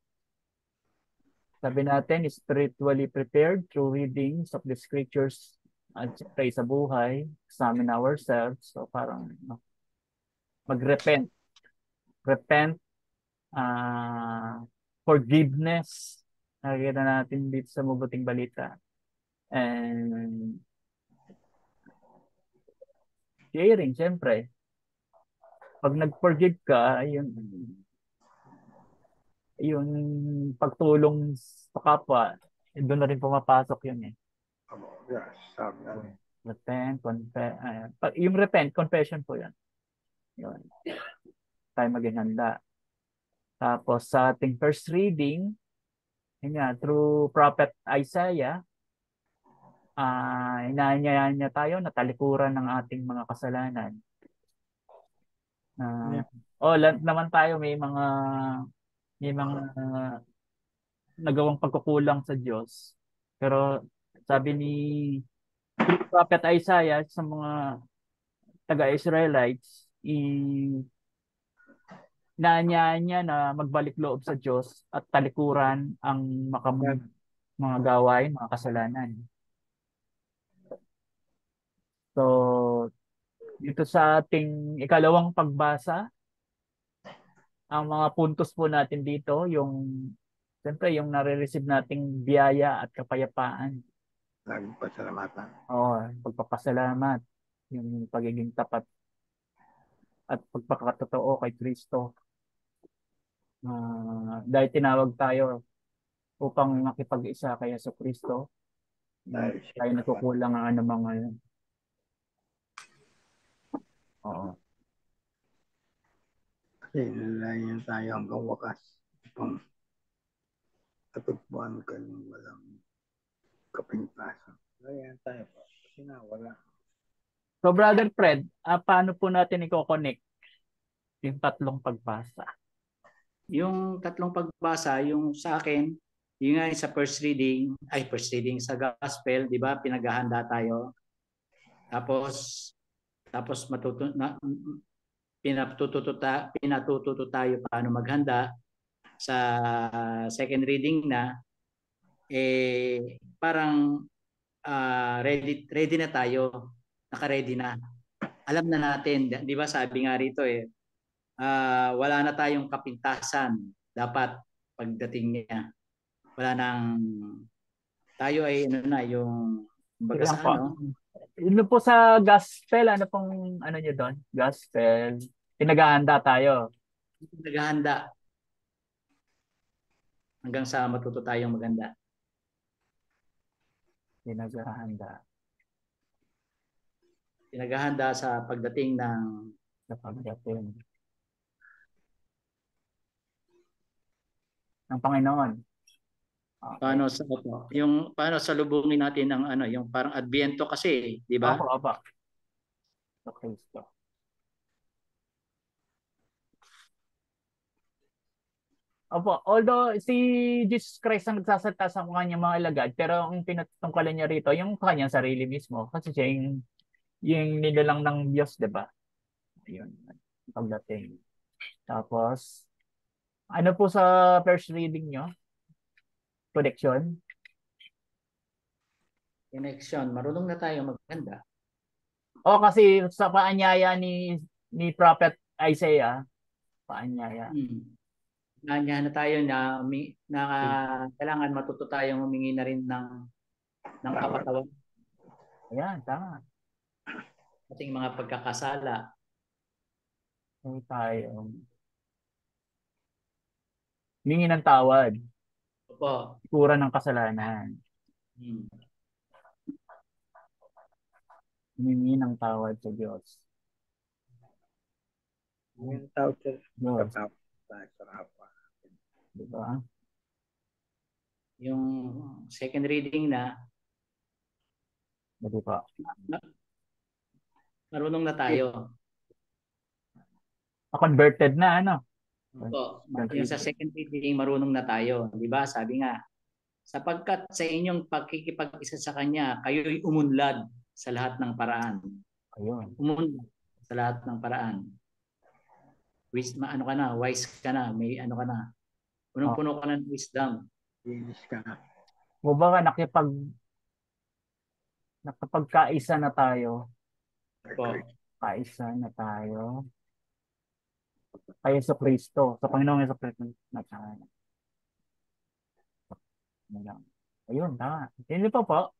Sabi natin, spiritually prepared through readings of the scriptures at siyempre sa buhay, examine ourselves. So parang mag-repent. Repent, forgiveness. Nakikita natin dito sa mabuting balita. And sharing, siyempre. Pag nag-forgive ka, yung pagtulong sa kapwa, doon na rin pumapasok yun eh. Yes, sabi nga. Repent, yung repent, confession po yan. Yun. Tayo maging handa. Tapos sa ating first reading, yun nga, through Prophet Isaiah, inaanyayahan niya tayo na talikuran ng ating mga kasalanan. Naman tayo may mga nagawang pagkukulang sa Diyos. Pero sabi ni Prophet Isaiah sa mga taga-Israelites, inaanyayahan niya na magbalik loob sa Diyos at talikuran ang mga gawain, mga kasalanan. So, dito sa ating ikalawang pagbasa, ang mga puntos po natin dito, siyempre, yung nare-receive nating biyaya at kapayapaan. Laging pasalamatan. Oo, pagpapasalamat, yung pagiging tapat at pagpakatotoo kay Kristo. Dahil tinawag tayo upang makipag-isa kay Jesucristo, Dahil tayo nagkukulang ang anumang ngayon. Oo. kasi nilalayan tayo hanggang wakas upang katugpuan ka ng walang kapintasan. Nilalayan tayo po. Kasi na wala. So, Brother Fred, paano po natin i-connect yung tatlong pagbasa? Yung tatlong pagbasa, yung sa akin, yung nga sa first reading sa gospel, di ba, pinaghahanda tayo. Tapos pinatututo tayo paano maghanda. Sa second reading na, parang ready na tayo, naka-ready na. Alam na natin, di ba sabi nga rito wala na tayong kapintasan dapat pagdating niya. Wala nang tayo ay yung baga sa Yun po sa gospel, ano pong nyo doon? Gospel. Pinaghahanda tayo. Naghahanda hanggang sa matuto tayong maganda. Pinaghahanda sa pagdating ng Panginoon. Okay. Paano salubungin natin ang yung parang Adbyento kasi, di ba? Opo. Okay. Opo, although si Jesus Christ ang nagsasalita sa kanyang mga alagad, pero ang pinatungkalan niya rito, yung kanyang sarili mismo. Kasi siya yung nilalang ng Diyos, di ba? Ayun, pagdating. Tapos, ano po sa first reading nyo? Connection? Marunong na tayo maghanda. O kasi sa paanyaya ni Prophet Isaiah, paanyaya. Paanyaya na tayo na kailangan matuto tayong humingi na rin ng kapatawan. Ayan, tama. Ating mga pagkakasala. Tayo. Humingi ng tawad. Opo. Kura ng kasalanan. Humingi ng tawad sa Diyos. Humingi ng tawad sa Diyos. Diba? Yung second reading na, diba? Marunong na tayo. Converted na, Opo. Yung sa second reading, marunong na tayo. Diba? Sabi nga, sapagkat sa inyong pagkikipag-isa sa Kanya, kayo'y umunlad sa lahat ng paraan. Ayun. Umunlad sa lahat ng paraan. Wise ka na, may ka na. Punong-puno ka na ng wisdom. Linis ka na. Baka nakapagkaisa na tayo. Opo. Kaisa na tayo. Kay Jesucristo. Sa Panginoong Jesucristo na tayo. Ayun, tama. Hindi pa po.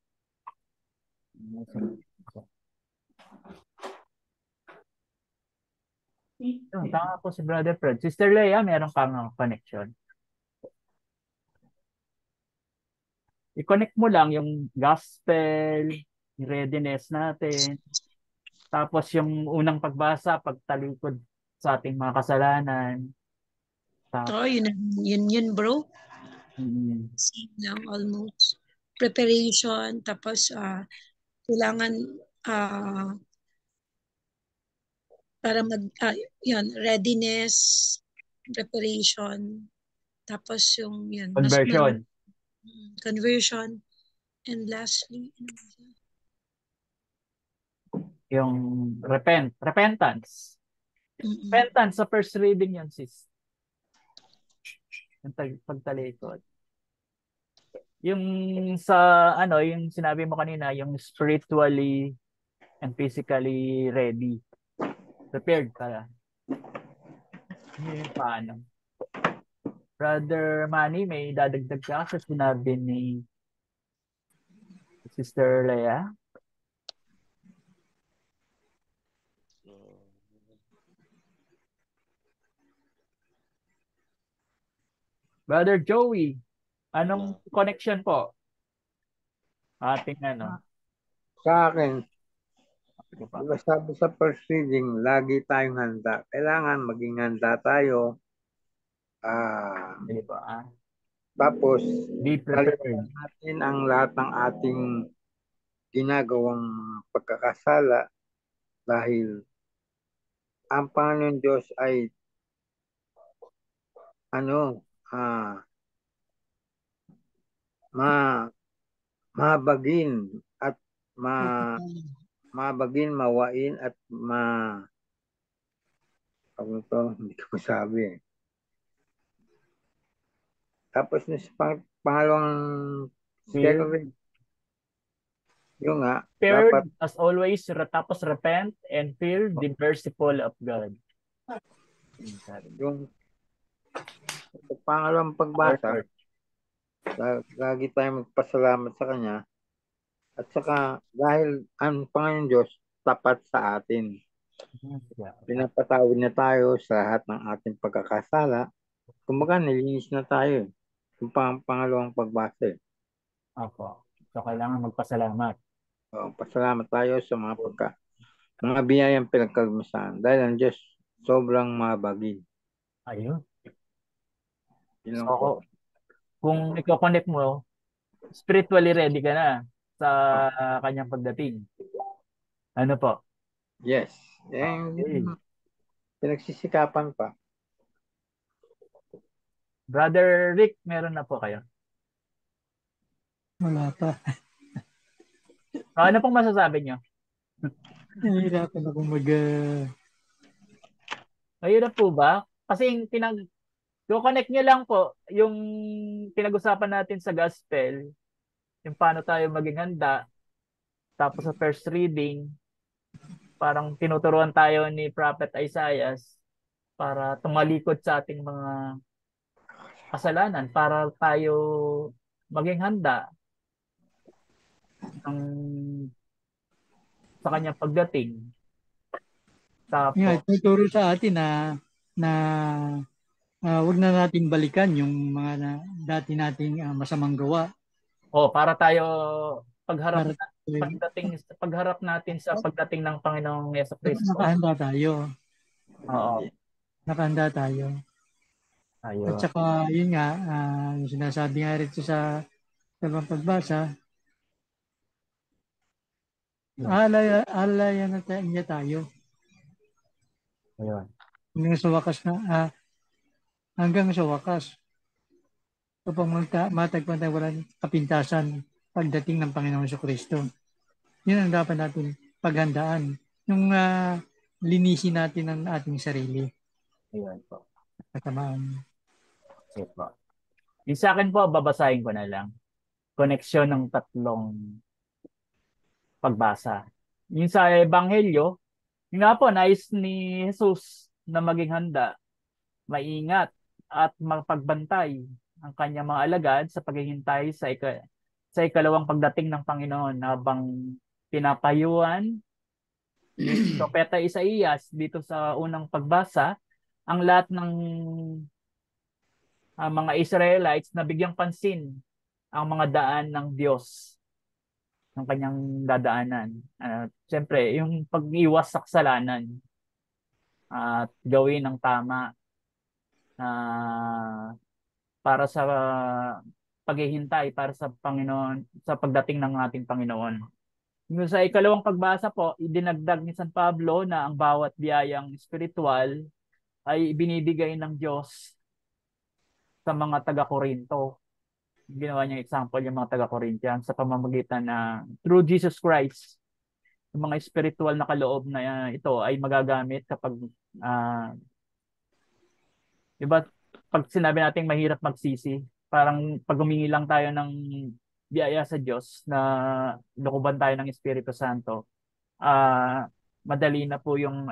Tama po si Brother Fred. Sister Leia, meron kang connection. I-connect mo lang yung gospel, yung readiness natin, tapos yung unang pagbasa, pagtalikod sa ating mga kasalanan. Tapos, Oh, yun bro. mm, Same lang almost. Preparation, tapos kailangan para yun, readiness, preparation, tapos yung yun, conversion. conversion, and lastly, Yung repentance. Repentance sa first reading yun, sis. Yung pagtalikod. Yung sa yung sinabi mo kanina, yung spiritually and physically ready. Prepared ka. Yung paano? Brother Manny, may dadagdag ka sa sinabi ni Sister Leia? Brother Joey, anong connection po? Ating Sa akin, Sige pa. diba sabi sa first reading, lagi tayong handa. Kailangan maging handa tayo. Sige pa. Tapos, Be prepared. balikan natin ang lahat ng ating ginagawang pagkakasala dahil ang Panginoon Diyos ay mabagin at mabagin, mawain at ano to, hindi ko masabi eh. Tapos pangalawang second reading, yun nga, dapat Prepared as always, tapos repent and fear the merciful of God. yung pangalawang pagbasa, lagi tayong magpasalamat sa Kanya at saka dahil ang Panginoon Diyos tapat sa atin. Pinapatawad na tayo sa lahat ng ating pagkakasala. Kumbaga, nilinis na tayo. Yung pangalawang pagbasa. Opo. So, kailangan magpasalamat. Pasalamat tayo sa mga biyayang pinagkagmisan dahil ang Diyos sobrang mabagin. Ayun. Yun lang So, po. kung i-connect mo, spiritually ready ka na sa kanyang pagdating. Ano po? Yes. Okay. Pinagsisikapan pa. Brother Rick, meron na po kayo? Wala pa. Ano pong masasabi nyo? Nahihirapan akong Ayun na po ba? Kasi yung connect nyo lang po, yung pinag-usapan natin sa gospel, yung paano tayo maging handa, tapos sa first reading, parang tinuturuan tayo ni Prophet Isaiah para tumalikod sa ating mga kasalanan para tayo maging handa sa kanyang pagdating. Tapos, tuturo sa atin na wag na natin balikan yung mga dati nating masamang gawa. para tayo pagharap Para pagharap natin sa pagdating ng Panginoong Jesucristo. nakahanda tayo. Oo. Nakahanda tayo. Ayun. At saka, yun nga, yung sinasabi nga rito sa pagbasa, alalayan na niya tayo. Ayun. Hanggang sa wakas. Upang matagpan tayo walang kapintasan pagdating ng Panginoong Jesucristo. Yun ang dapat natin paghandaan. Yung linisin natin ang ating sarili. Ayun po. Katamaan. Ayun po. Yung sa akin po, babasahin ko na lang. Koneksyon ng tatlong pagbasa. Yung sa Ebanghelyo, yung nga po, nais ni Jesus na maging handa, maingat, at magpagbantay ang kanyang mga alagad sa paghihintay sa ikalawang pagdating ng Panginoon habang pinapayuan ni Propeta Isaías dito sa unang pagbasa ang lahat ng mga Israelites na bigyang pansin ang mga daan ng Diyos, ng kanyang dadaanan. Siyempre, yung pag-iwas sa kasalanan at gawin ng tama para sa paghihintay para sa Panginoon, sa pagdating ng ating Panginoon. Yung sa ikalawang pagbasa po, idinagdag ni San Pablo na ang bawat biyayang espiritual ay binibigay ng Diyos sa mga taga-Korinto. Ginawa niyang example yung mga taga-Corinthian sa pamamagitan na through Jesus Christ, yung mga spiritual na kaloob na ito ay magagamit kapag diba, pag sinabi natin mahirap magsisi, parang pag humingi lang tayo ng biyaya sa Diyos na lukuban tayo ng Espiritu Santo, madali na po yung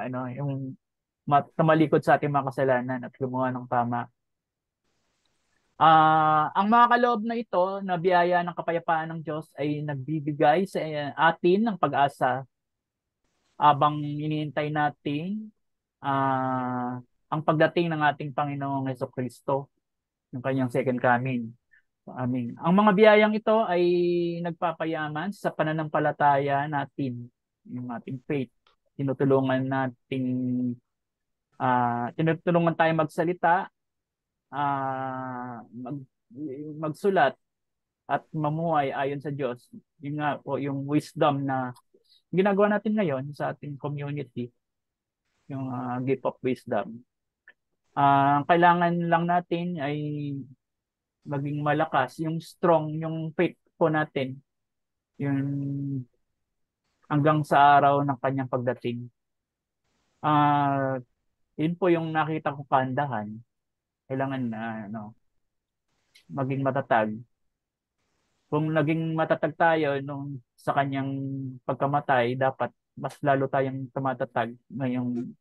tumalikod sa ating mga kasalanan at gumawa ng tama. Ang mga kaloob na ito na biyaya ng kapayapaan ng Diyos ay nagbibigay sa atin ng pag-asa habang inihintay natin ang pagdating ng ating Panginoong Jesucristo, yung kanyang second coming. Amen. Ang mga biyayang ito ay nagpapayaman sa pananampalataya natin, yung ating faith. Tinutulungan tayo magsalita, magsulat at mamuhay ayon sa Diyos. Yun nga po yung wisdom na ginagawa natin ngayon sa ating community, yung gift of wisdom. Kailangan lang natin ay maging malakas, yung strong, yung faith po natin, yung hanggang sa araw ng kanyang pagdating. Yun po yung nakita ko kaandahan. Kailangan maging matatag. Kung naging matatag tayo sa kanyang pagkamatay, dapat mas lalo tayong tumatatag ngayong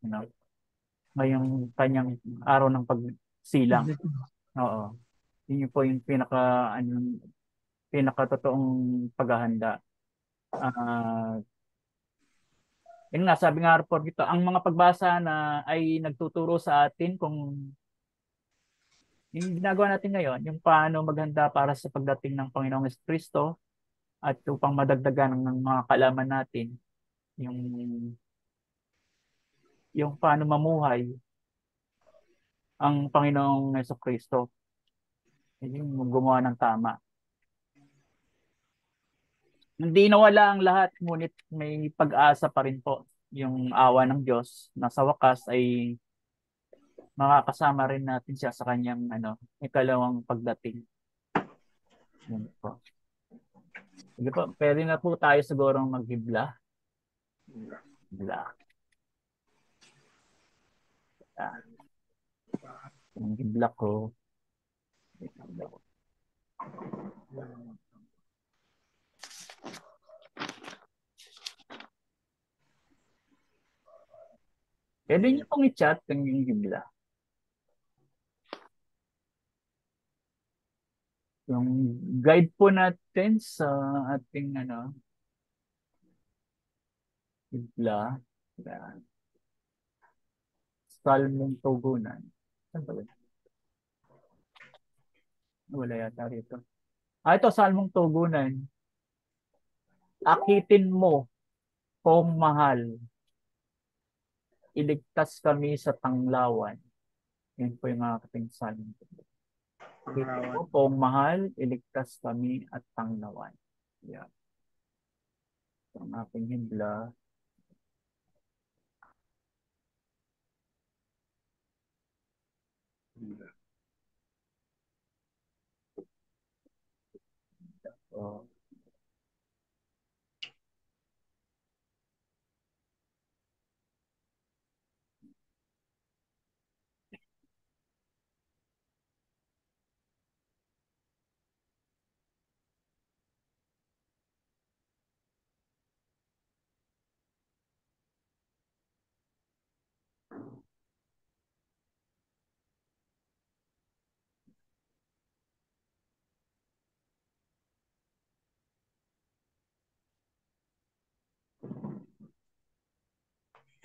kanyang araw ng pagsilang. Oo. Yun po yung pinaka-totoong paghahanda. Yun nga, sabi nga report dito, ang mga pagbasa na ay nagtuturo sa atin kung yung ginagawa natin ngayon, yung paano maghanda para sa pagdating ng Panginoong Jesucristo at upang madagdagan ng mga kaalaman natin, yung paano mamuhay ang Panginoong Jesucristo. Yung gumawa ng tama. Hindi nawala ang lahat, ngunit may pag-asa pa rin po yung awa ng Diyos na sa wakas ay makakasama rin natin siya sa kanyang ikalawang pagdating. Yan po. Sige po, pwede na po tayo siguro maghibla. Hibla. Yung hibla ko. Pwede niyo pong i-chat yung hibla. Yung guide po natin sa ating hibla. Salmong Tugunan. Saan ba? Wala yata rito. Ito, Salmong Tugunan. Akitin mo, kung mahal. Iligtas kami sa tanglawan. Yan po yung aking salmong. Akitin mo, kung mahal, iligtas kami at tanglawan. Yan. Ang aking hibla. So,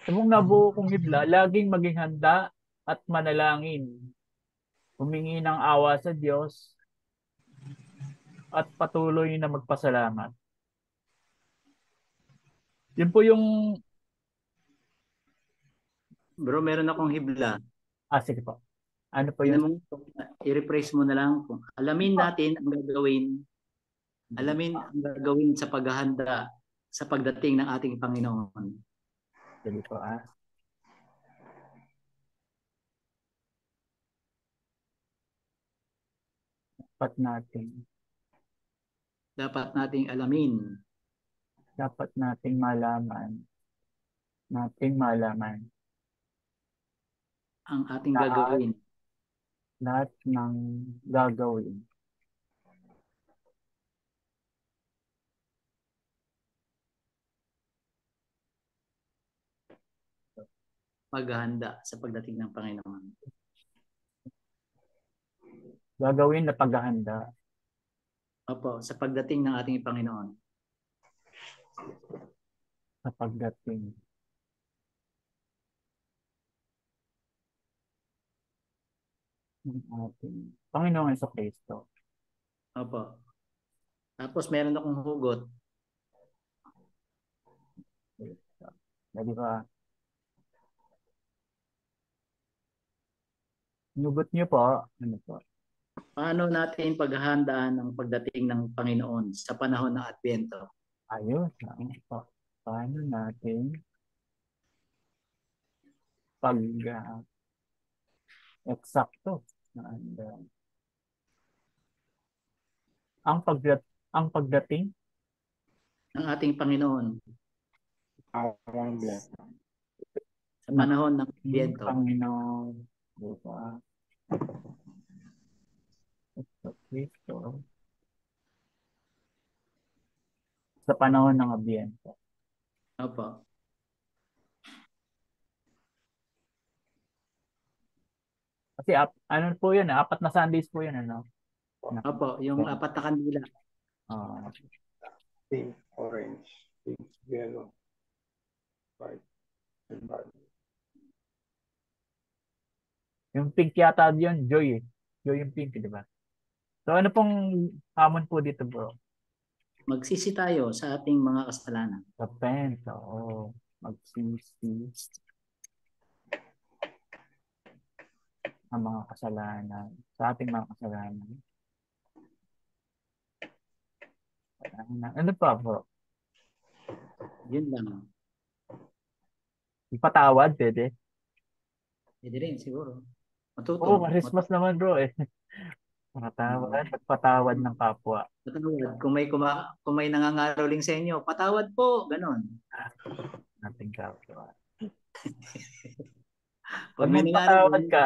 kung nabuo kong hibla, laging maging handa at manalangin. Humingi ng awa sa Diyos at patuloy na magpasalamat. Yun po yung, Bro, meron akong hibla. sige po. Ano po Ano yung, mo, i-rephrase mo na lang. Alamin natin ang gagawin. Alamin ang gagawin sa paghahanda sa pagdating ng ating Panginoon. sige po dapat nating alamin dapat nating malaman ang ating lahat, gagawin lahat ng gagawin paghahanda sa pagdating ng Panginoon. na paghahanda Opo, sa pagdating ng ating Panginoon. sa pagdating ng ating Panginoong Jesucristo. Opo. Tapos meron akong hugot. Di ba? Nugot niyo po, ano po? Paano natin paghahandaan ang pagdating ng Panginoon sa panahon ng Adbyento? Ayos. Paano natin eksakto ang pagdating ng ating Panginoon Parang sa panahon ng Adbyento? Panginoon, diba? Kristo sa panahon ng Adbyento. Opo. Kasi ano po yun, 4 na Sundays po yun, ano? Opo, yung 4 na kandila. pink, orange, pink, yellow, white, and black. Yung pink yata yun, Joy. Joy yung pink, di ba? So ano pong hamon po dito, bro? Magsisi tayo sa ating mga kasalanan. Repent, oo. Magsisi ang mga kasalanan. Sa ating mga kasalanan. Ano pa, bro? Yun lang. Ipatawad, pwede? Pwede rin siguro. Matuto. Oo, Christmas naman, bro, eh. Patawad ng kapwa. Patawad. Kung may nangangaroling sa inyo, patawad po. Ganon. Nating kapwa. Pag Pag may magpatawad nangangaroling, ka,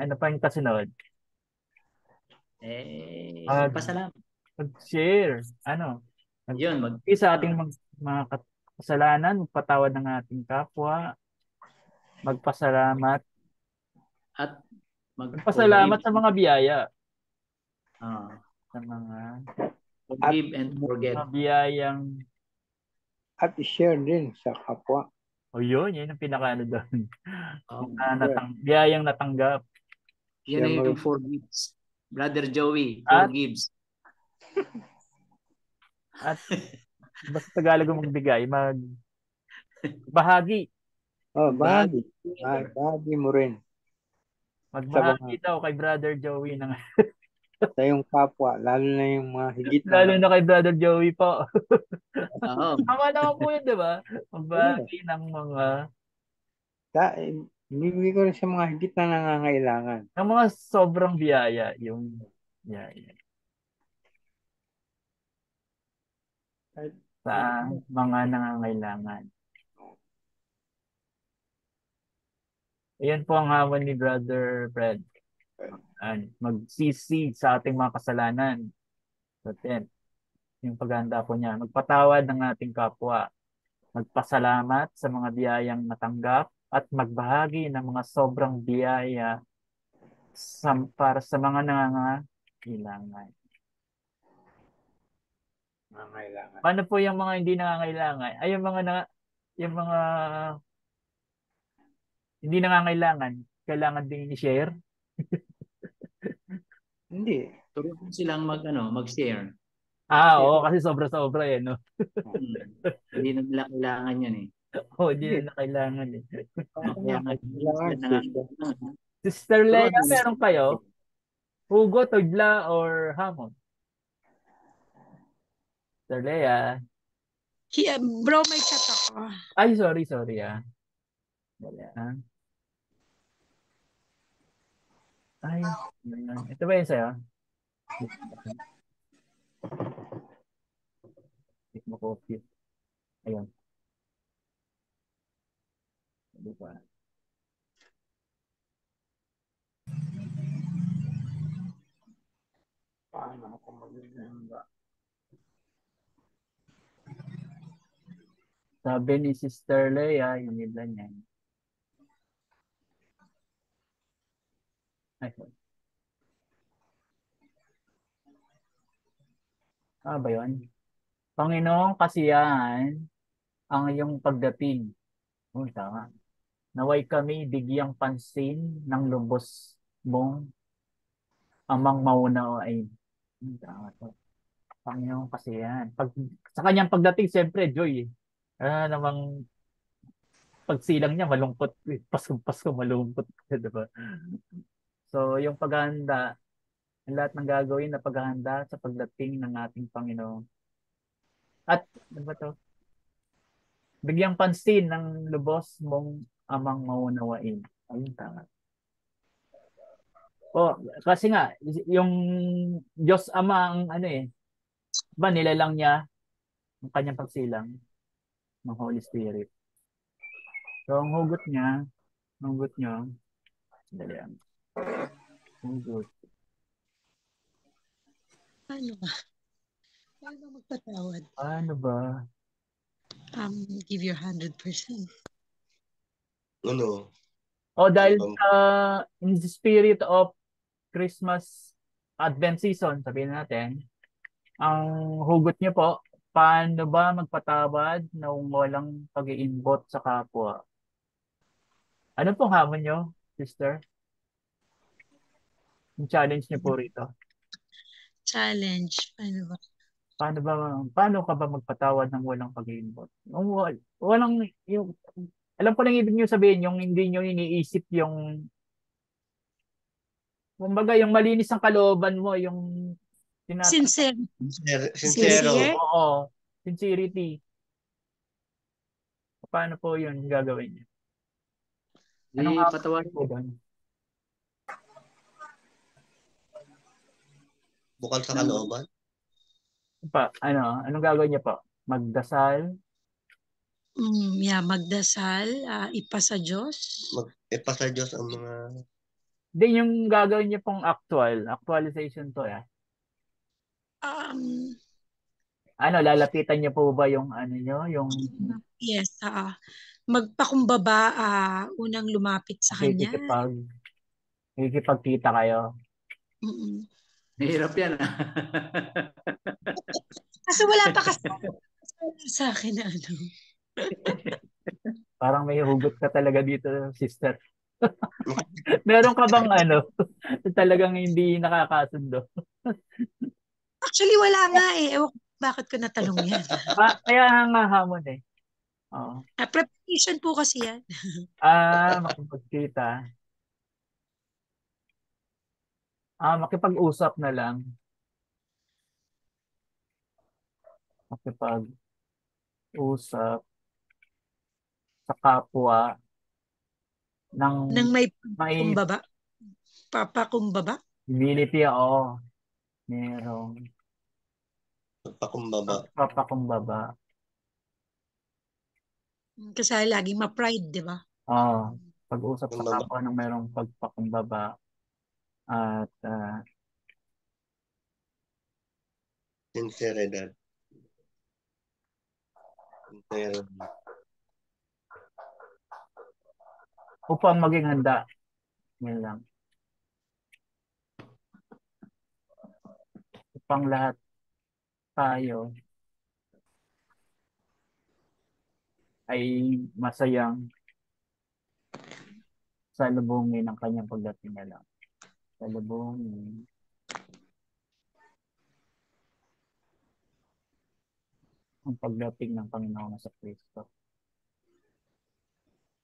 ano pa yung kasunod? pasalamat. Mag-share. Yun, Sa ating mga kasalanan, magpatawad ng ating kapwa, magpasalamat, at magpasalamat sa mga biyaya. Sa mga forgive and forget. Mga biyayang at i-share din sa kapwa. yun ang pinakaano doon. Biyayang natanggap. Yan yung forgives. Brother Joey, forgives. At basta Tagalog magbigay, bahagi. Bahagi. Bahagi mo rin. Magbahagi daw kay Brother Joey ng sa yung kapwa, lalo na yung mga higit na. Lalo na kay Brother Joey po. Oo. Tama naman po yun, di ba? Magbahagi ng mga Bibigay ko rin sa mga higit na nangangailangan. Ang mga sobrang biyaya, yung biyaya. Sa mga nangangailangan. Ayan po ang hamon ni Brother Fred. Magsisi sa ating mga kasalanan. So, 10. Yung paghahanda po niya. Magpatawad ng ating kapwa. Magpasalamat sa mga biyayang natanggap at magbahagi ng mga sobrang biyaya para sa mga nangangailangan. Paano po yung mga hindi nangangailangan? Ay, yung mga hindi nangangailangan, kailangan din i-share? Hindi. Turuan silang mag-share. Oo, kasi sobra-sobra eh, no? Hindi na nila kailangan yun eh. Oo, hindi na kailangan eh. Kaya nga, Kailangan, sila na sister. Sister Turuan Leia, mo. meron kayo? Hugo, Tugla, or Hamon? Sister Leia. Bro, may chat ako. Ay, sorry ah. Dali, ah. Ay, ito ba yun sa'yo? Hindi mo copy. Ayun. Hindi pa. Paano ako magiganda? Sabi ni Sister Leia, yung nila niya. Ay, sorry. Ba yun? Panginoong kasiyahan ang iyong pagdating. Tama. Naway kami bigyang pansin ng lubos mong amang maunawain. Tama to. Panginoong kasiyahan. Sa kanyang pagdating, siyempre, joy eh. Namang pagsilang niya, malungkot. Pasko, malungkot. Diba? So, yung paghahanda, ang lahat ng gagawin na paghahanda sa pagdating ng ating Panginoon. At, ano ba to? Bigyang pansin ng lubos mong amang maunawain. Ayun, tama. Kasi nga, yung Diyos Ama ang ano eh, ba nilalang niya ang kanyang pagsilang ng Holy Spirit. So, ang hugot niya, dali lang. Hugot. Paano ba? Paano ba magpatawad? Ano ba? Give your 100%. Ano? Dahil Ano in the spirit of Christmas Advent season, sabihin natin, ang hugot niyo po, paano ba magpatawad na walang pag-iimbot sa kapwa? Ano pong hamon niyo, sister? Yung challenge niyo po rito. Challenge. Paano ba? Paano ka ba magpatawad ng walang pag-iimbot? Walang, yung, alam ko lang ibig niyo sabihin, yung hindi niyo iniisip yung, kumbaga, yung malinis ang kalooban mo, yung Sincere. Sincero. Sincere? Oo, sincerity. Paano po yun gagawin niyo? Anong hamon Patawarin po doon? Bukal sa kalooban. Anong gagawin niyo po? Magdasal? Magdasal, ipasa Diyos. Ipasa Diyos ang mga... Hindi, yung gagawin niyo pong actualization to eh. Um, Lalapitan niyo po ba yung yung yes, magpakumbaba, unang lumapit sa kanya. Nakikipagkita kayo? Mm-mm. Mahirap yan. Kasi wala pa kasi sa akin na Parang may hugot ka talaga dito, sister. Meron ka bang talagang hindi nakakasundo? Actually, wala nga eh. Ewan ko bakit ko natanong yan. Kaya nga hamon eh. Oo. Preparation po kasi yan. Makipagkita. Makipag-usap na lang. Makipag-usap sa kapwa ng Nang may may kumbaba. Papakumbaba. humility, merong pagpakumbaba. papakumbaba. Kasi laging ma-pride, di ba? Pag-usap sa kapwa ng merong pagpakumbaba at Sinceridad. upang maging handa. Yan lang. Upang lahat tayo ay masayang salubungin ng kanyang pagdating na lang. Salubungin. ang pagdating ng Panginoon sa Kristo.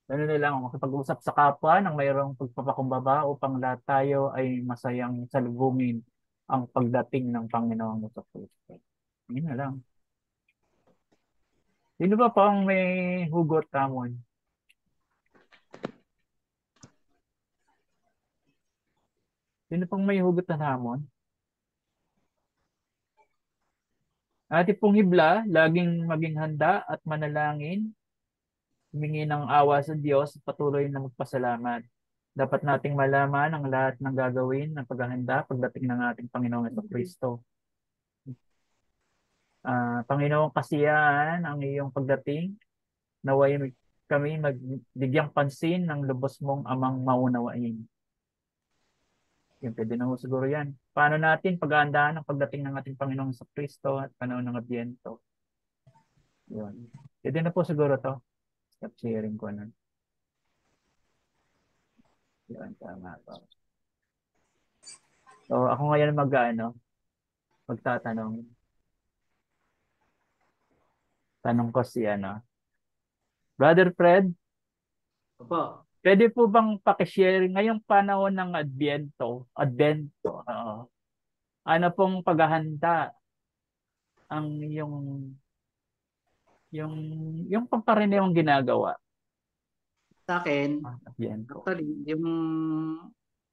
Ano na lang, makipag-usap sa kapwa ng mayroong pagpapakumbaba upang lahat tayo ay masayang salubungin ang pagdating ng Panginoon sa Kristo. Yun na lang. Sino ba pa ang may hugot, Tamon? Sino pang may hugot na Tamon? Ati pong hibla, laging maging handa at manalangin, humingi ng awa sa Diyos at patuloy na magpasalamat. Dapat nating malaman ang lahat ng gagawin ng paghahanda pagdating ng ating Panginoong Kristo. Panginoong kasiyahan ang iyong pagdating, naway kami magbigyang pansin ng lubos mong amang maunawain. Yung pwede na ho siguro yan. Paano natin paghahandaan ang pagdating ng ating Panginoong Kristo at panahon ng Adbyento? Yun. Pwede na po siguro to. Stop sharing ko na. Yan, tama po. So, ako ngayon magtatanong. Tanong ko si Brother Fred, Opo. pwede po bang pakishare ngayong panahon ng Adbyento, ano pong paghahanda ang yung pangkaraniwang ginagawa? Sa akin, Adbyento. actually,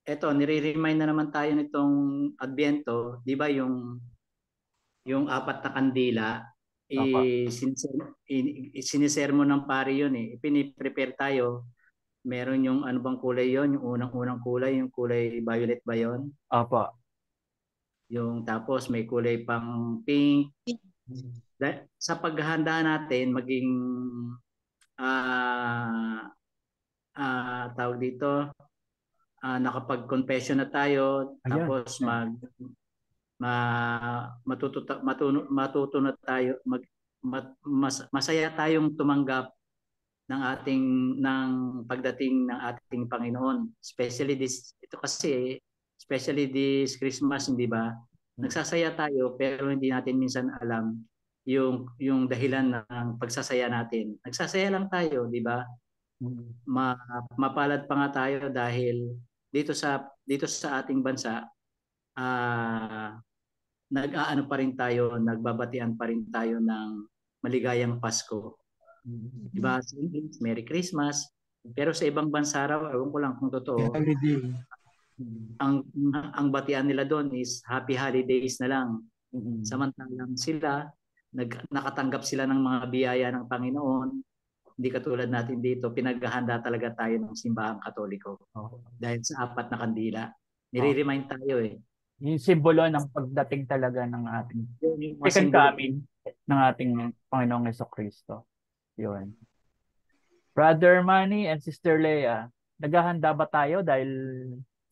nire-remind na naman tayo nitong Adbyento, di ba yung apat na kandila, sinisermo ng pari yun eh. Piniprepare tayo. Meron yung ano bang kulay yon, yung unang kulay, yung kulay violet ba yon? Opo. Yung tapos may kulay pang pink. Sa paghahanda natin, maging tawag dito, nakapag-confession na tayo. Ayan. Tapos matuto na tayo, masaya tayong tumanggap ng pagdating ng ating Panginoon. Especially this Christmas, hindi ba? Nagsasaya tayo pero hindi natin minsan alam yung dahilan ng pagsasaya natin. Nagsasaya lang tayo, di ba? Mapalad pa nga tayo dahil dito sa ating bansa, nag-aano pa rin tayo, nagbabatian pa rin tayo ng maligayang Pasko. Diba? Merry Christmas. Pero sa ibang bansa raw, ewan ko lang kung totoo, ang batian nila doon is Happy Holidays na lang. Samantalang sila, nakatanggap sila ng mga biyaya ng Panginoon. Hindi katulad natin dito, pinaghahanda talaga tayo ng simbahang Katoliko. Dahil sa apat na kandila. Nire-remind tayo eh. Yung simbolo ng pagdating talaga ng ating second coming ng ating Panginoong Jesucristo. Yun. Brother Manny and Sister Leah, naghahanda ba tayo dahil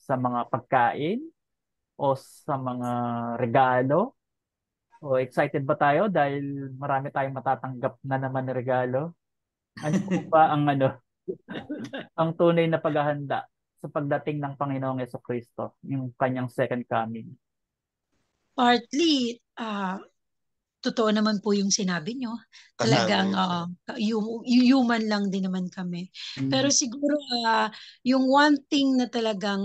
sa mga pagkain o sa mga regalo? O excited ba tayo dahil marami tayong matatanggap na naman na regalo? Ano po ba ang tunay na paghahanda sa pagdating ng Panginoong Jesucristo, yung kanyang second coming? Partly, totoo naman po yung sinabi nyo. Talagang human lang din naman kami. Pero siguro yung one thing na talagang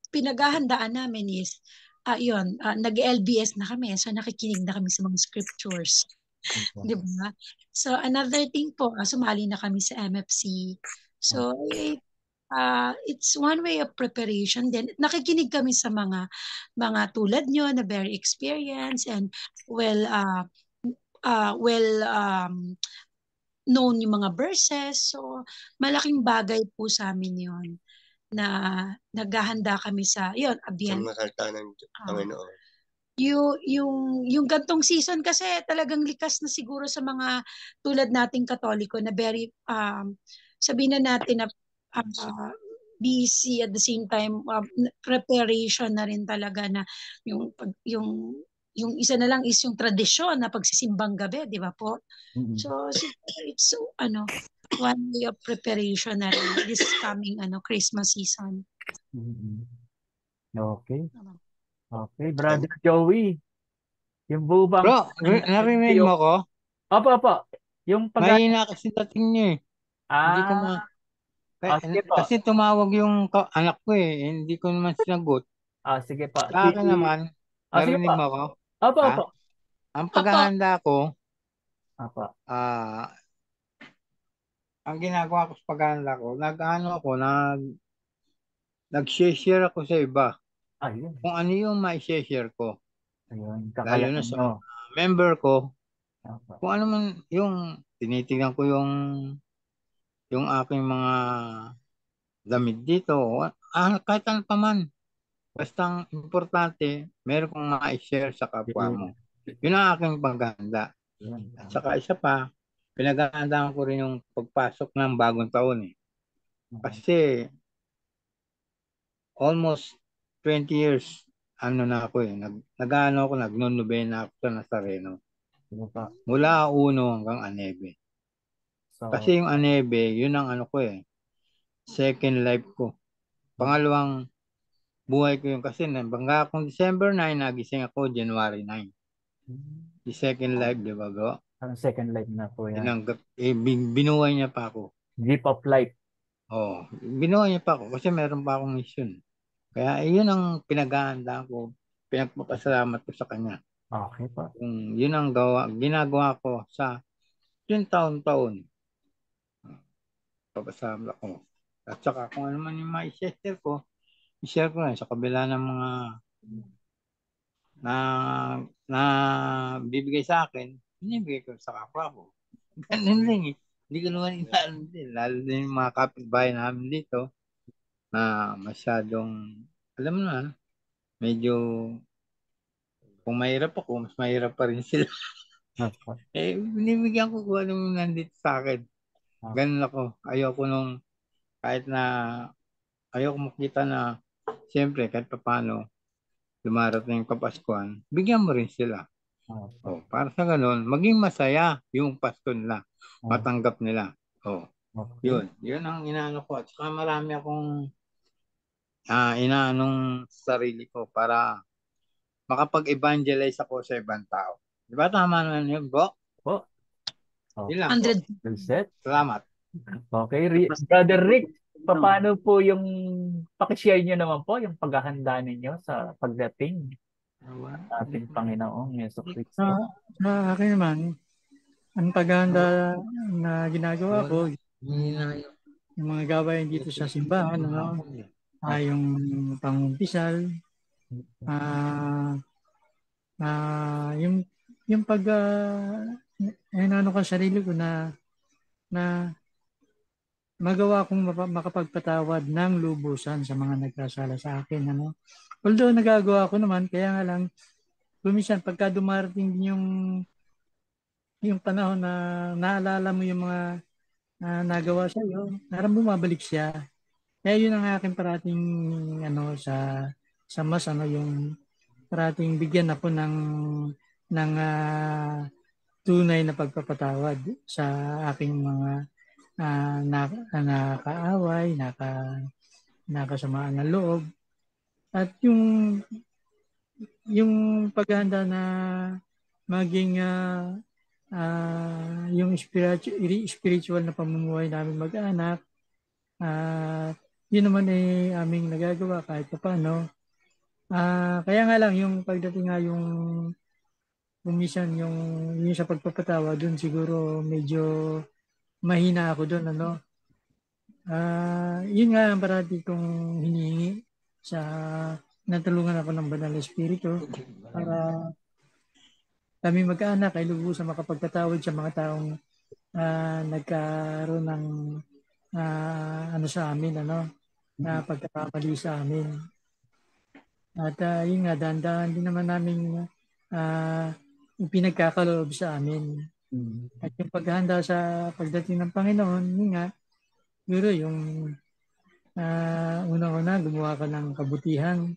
pinaghahandaan namin is nag-LBS na kami. So nakikinig na kami sa mga scriptures. Di ba? So another thing po, sumali na kami sa MFC. So it's one way of preparation. Then nakikinig kami sa mga tulad nyo na very experienced and known yung mga verses. So malaking bagay po sa amin yon na naghahanda kami sa Adbyento. Sa salita ng Panginoon. Yung gantong season kasi talagang likas na siguro sa mga tulad nating Katoliko na very sabihin na natin na busy at the same time preparation na rin talaga na yung isa na lang is yung tradisyon na pagsisimbang gabi, di ba po? So it's one way of preparation na rin this coming Christmas season. Okay. Okay, Brother Joey. Yung buo bang Bro, narinig mo yung ko? opo. Yung pag Mahina kasi dating niyo eh. Hindi ko ah, sige po. kasi tumawag yung anak ko eh. Hindi ko naman sinagot. Sige po. Sa akin naman, Sige po. narinig mo ko? Opo. Ha? Ang Opo. paghahanda ko, Opo. ang ginagawa ko sa paghahanda ko, nag-share ako sa iba. Ayun. Kung ano yung ma-share ko. Ayun. Lalo na Kakayanan sa nyo. member ko, Opo. kung ano man yung tinitingnan ko yung aking mga damit dito, kahit ano pa man. Basta ang importante, meron kong ma-share sa kapwa mo. Yun ang aking paghahanda. At saka isa pa, pinaghahandaan ko rin yung pagpasok ng bagong taon eh. Kasi almost 20 years, na ako eh. Nagnonobena ako sa Nazareno. Mula 1 hanggang 9. So, Kasi yung 9, yun ang ko eh. Second life ko. Pangalawang buhay ko yun kasi nabangga akong December 9, nagising ako January 9. The second life, di ba bro? ang second life na po yan. Binuhay niya pa ako. Gift of life. Oo, binuhay niya pa ako kasi meron pa akong mission. Kaya yun ang pinaghahandaan ko, pinagpapasalamat ko sa kanya. Okay po. Yun ang ginagawa ko sa yung taon-taon. Papasalamat ko. At saka kung ano man yung ma-share ko, i-share ko na sa kabila ng mga na bibigay sa akin, binibigay ko sa kapwa ko. Ganun lang eh. Hindi ko naman inaalam din. Lalo din yung mga kapitbahay namin dito na masyadong, alam mo na, medyo kung mahirap ako, mas mahirap pa rin sila. Binibigyan ko kung anong nandito sa akin. Ganun ako. Ayoko makita na, siyempre, kahit pa paano, dumarating yung Kapaskuhan, bigyan mo rin sila. Para sa ganun, maging masaya yung Pasko nila. Matanggap nila. Yun ang inaano ko. At saka marami akong inaanong sarili ko para makapag-evangelize ako sa ibang tao. Di ba tama naman yun, bro? Po. Yun lang po. 100. Salamat. Okay, Brother Rick, paano po yung pakishare nyo naman po yung paghahanda ninyo sa pagdating ating Panginoong Yeso Cristo? Sa akin naman, ang paghahanda na ginagawa ko, yung mga gawain dito sa simbahan, yung pangumpisal, yung pag ano ko sa sarili ko na magawa kong makapagpatawad ng lubusan sa mga nagkasala sa akin. Although nagagawa ko naman, kaya nga lang, kuminsan pagka dumarating yung panahon na naalala mo yung mga nagawa sa iyo, parang bumabalik siya. Kaya yun ang aking parating sa mas yung parating bigyan ako ng tunay na pagpapatawad sa aking mga nakaaway, nakasamaan ng loob. At yung paghahanda na maging yung spiritual na pamumuhay namin mag-anak, yun naman ay aming nagagawa kahit pa paano. Kaya nga lang yung pagdating nga yung minsan yung sa pagpapatawa doon siguro medyo mahina ako doon yun nga ang parati kong hinihingi sa natulungan ako ng Banal na Espiritu para kami mag-anak ay lubusan makapagpatawad sa mga taong nagkaroon ng sa amin na pagkakamali sa amin. At yun nga, dahan-dahan din naman namin pinagkakaloob sa amin. At yung paghahanda sa pagdating ng Panginoon, yun nga, siguro yung unang-una, gumawa ka ng kabutihan.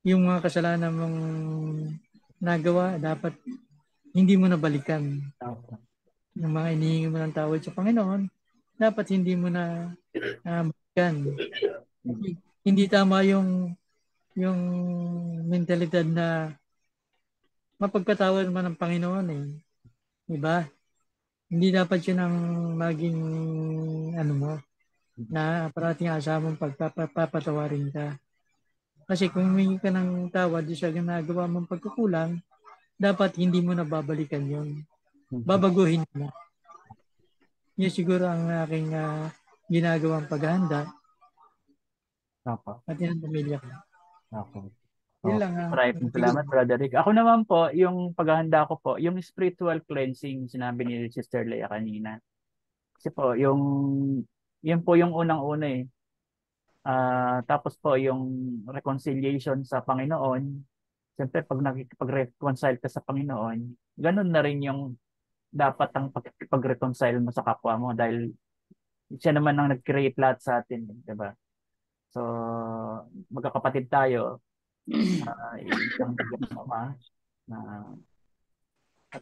Yung mga kasalanan mong nagawa, dapat hindi mo na balikan. Yung mga inihingi mo ng tawad sa Panginoon, dapat hindi mo na balikan. Hindi tama yung yung mentalidad na mapagpatawad naman ng Panginoon eh. Diba? Hindi dapat yun ang maging ano mo, na parating asa mong pagpapatawarin ka. Kasi kung humingi ka ng tawad sa ginagawa mong pagkukulang, dapat hindi mo na babalikan yun. Babaguhin mo. Yun siguro ang aking ginagawang paghahanda Opo. at yan ang pamilya ko. Okay. Yun lang ang Maraming salamat, Brother Rick. Ako naman po, yung paghahanda ko po, yung spiritual cleansing, sinabi ni Sister Leia kanina. Kasi po, yun po yung unang-una eh. Tapos po, yung reconciliation sa Panginoon. Siyempre, pag nakikipag-reconcile ka sa Panginoon, ganun na rin yung dapat ang pag-reconcile mo sa kapwa mo dahil siya naman ang nag-create lahat sa atin, di ba? So, magkakapatid tayo, isang Ama na at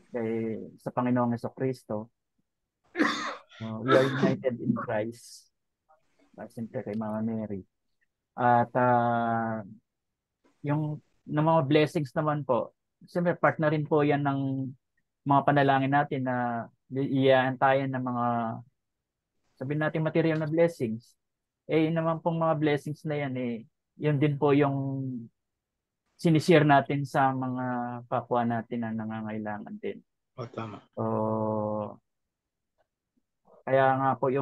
sa Panginoong Jesucristo. We are united in Christ. Siyempre kay Mama Mary. At yung ng mga blessings naman po, siyempre part na rin po yan ng mga panalangin natin na iiyaan tayo ng mga sabihin natin material na blessings. Naman pong mga blessings na yan yun din po yung sinishare natin sa mga kapwa natin na nangangailangan din. Tama. So, kaya nga po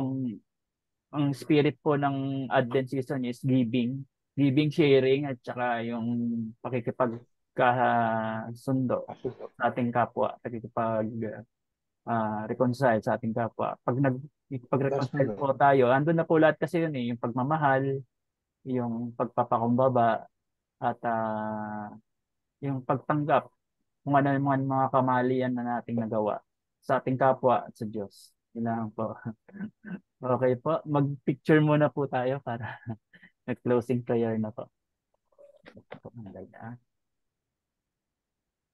ang spirit po ng Advent season is giving, sharing, at saka yung pakikipagkasundo sa ating kapwa, reconcile sa ating kapwa. Pag reconcile po tayo, andun na po lahat kasi yun yung pagmamahal, yung pagpapakumbaba, at yung pagtanggap kung ano yung mga kamalian na nating nagawa sa ating kapwa at sa Diyos. Yun lang po. Okay po, mag-picture muna po tayo para nag-closing prayer na po.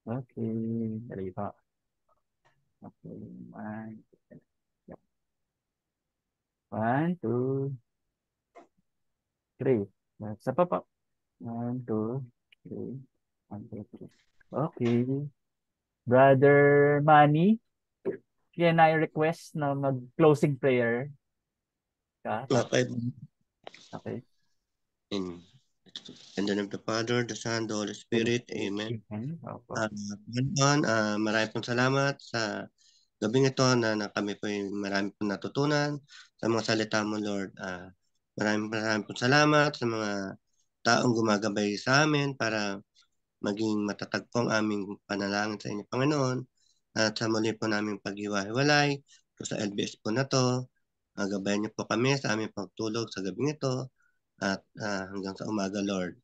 Okay, dali po. Okay, one, two, three. Sa pa po. 1, 2, 3. 1, 2, 3. Okay. Brother Manny, can I request na mag-closing prayer? Okay. Okay. In the name of the Father, the Son, the Holy Spirit. Amen. Marami pong salamat sa gabing ito na kami po marami pong natutunan sa mga salita mo, Lord. Marami pong salamat sa mga taong gumagabay sa amin para maging matatag po ang aming panalangin sa inyo, Panginoon. At sa muli po naming paghiwa-hiwalay sa LBS po na to. Gabayan niyo po kami sa aming pagtulog sa gabing ito at hanggang sa umaga, Lord.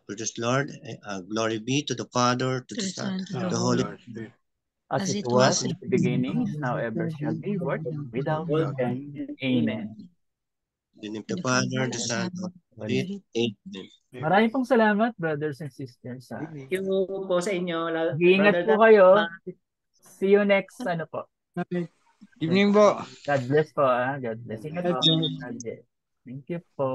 For this, Lord, glory be to the Father, to the Son, to the Holy Spirit. As it was in the beginning, now ever shall be, world without end. Amen. In the name of the Father, the Son, the Holy Spirit. Amen. Maraming pong salamat, brothers and sisters. Thank you po sa inyo. Ingat po kayo. See you next, po. Okay. Evening po. God bless po. God bless. Ingat po. Thank you po.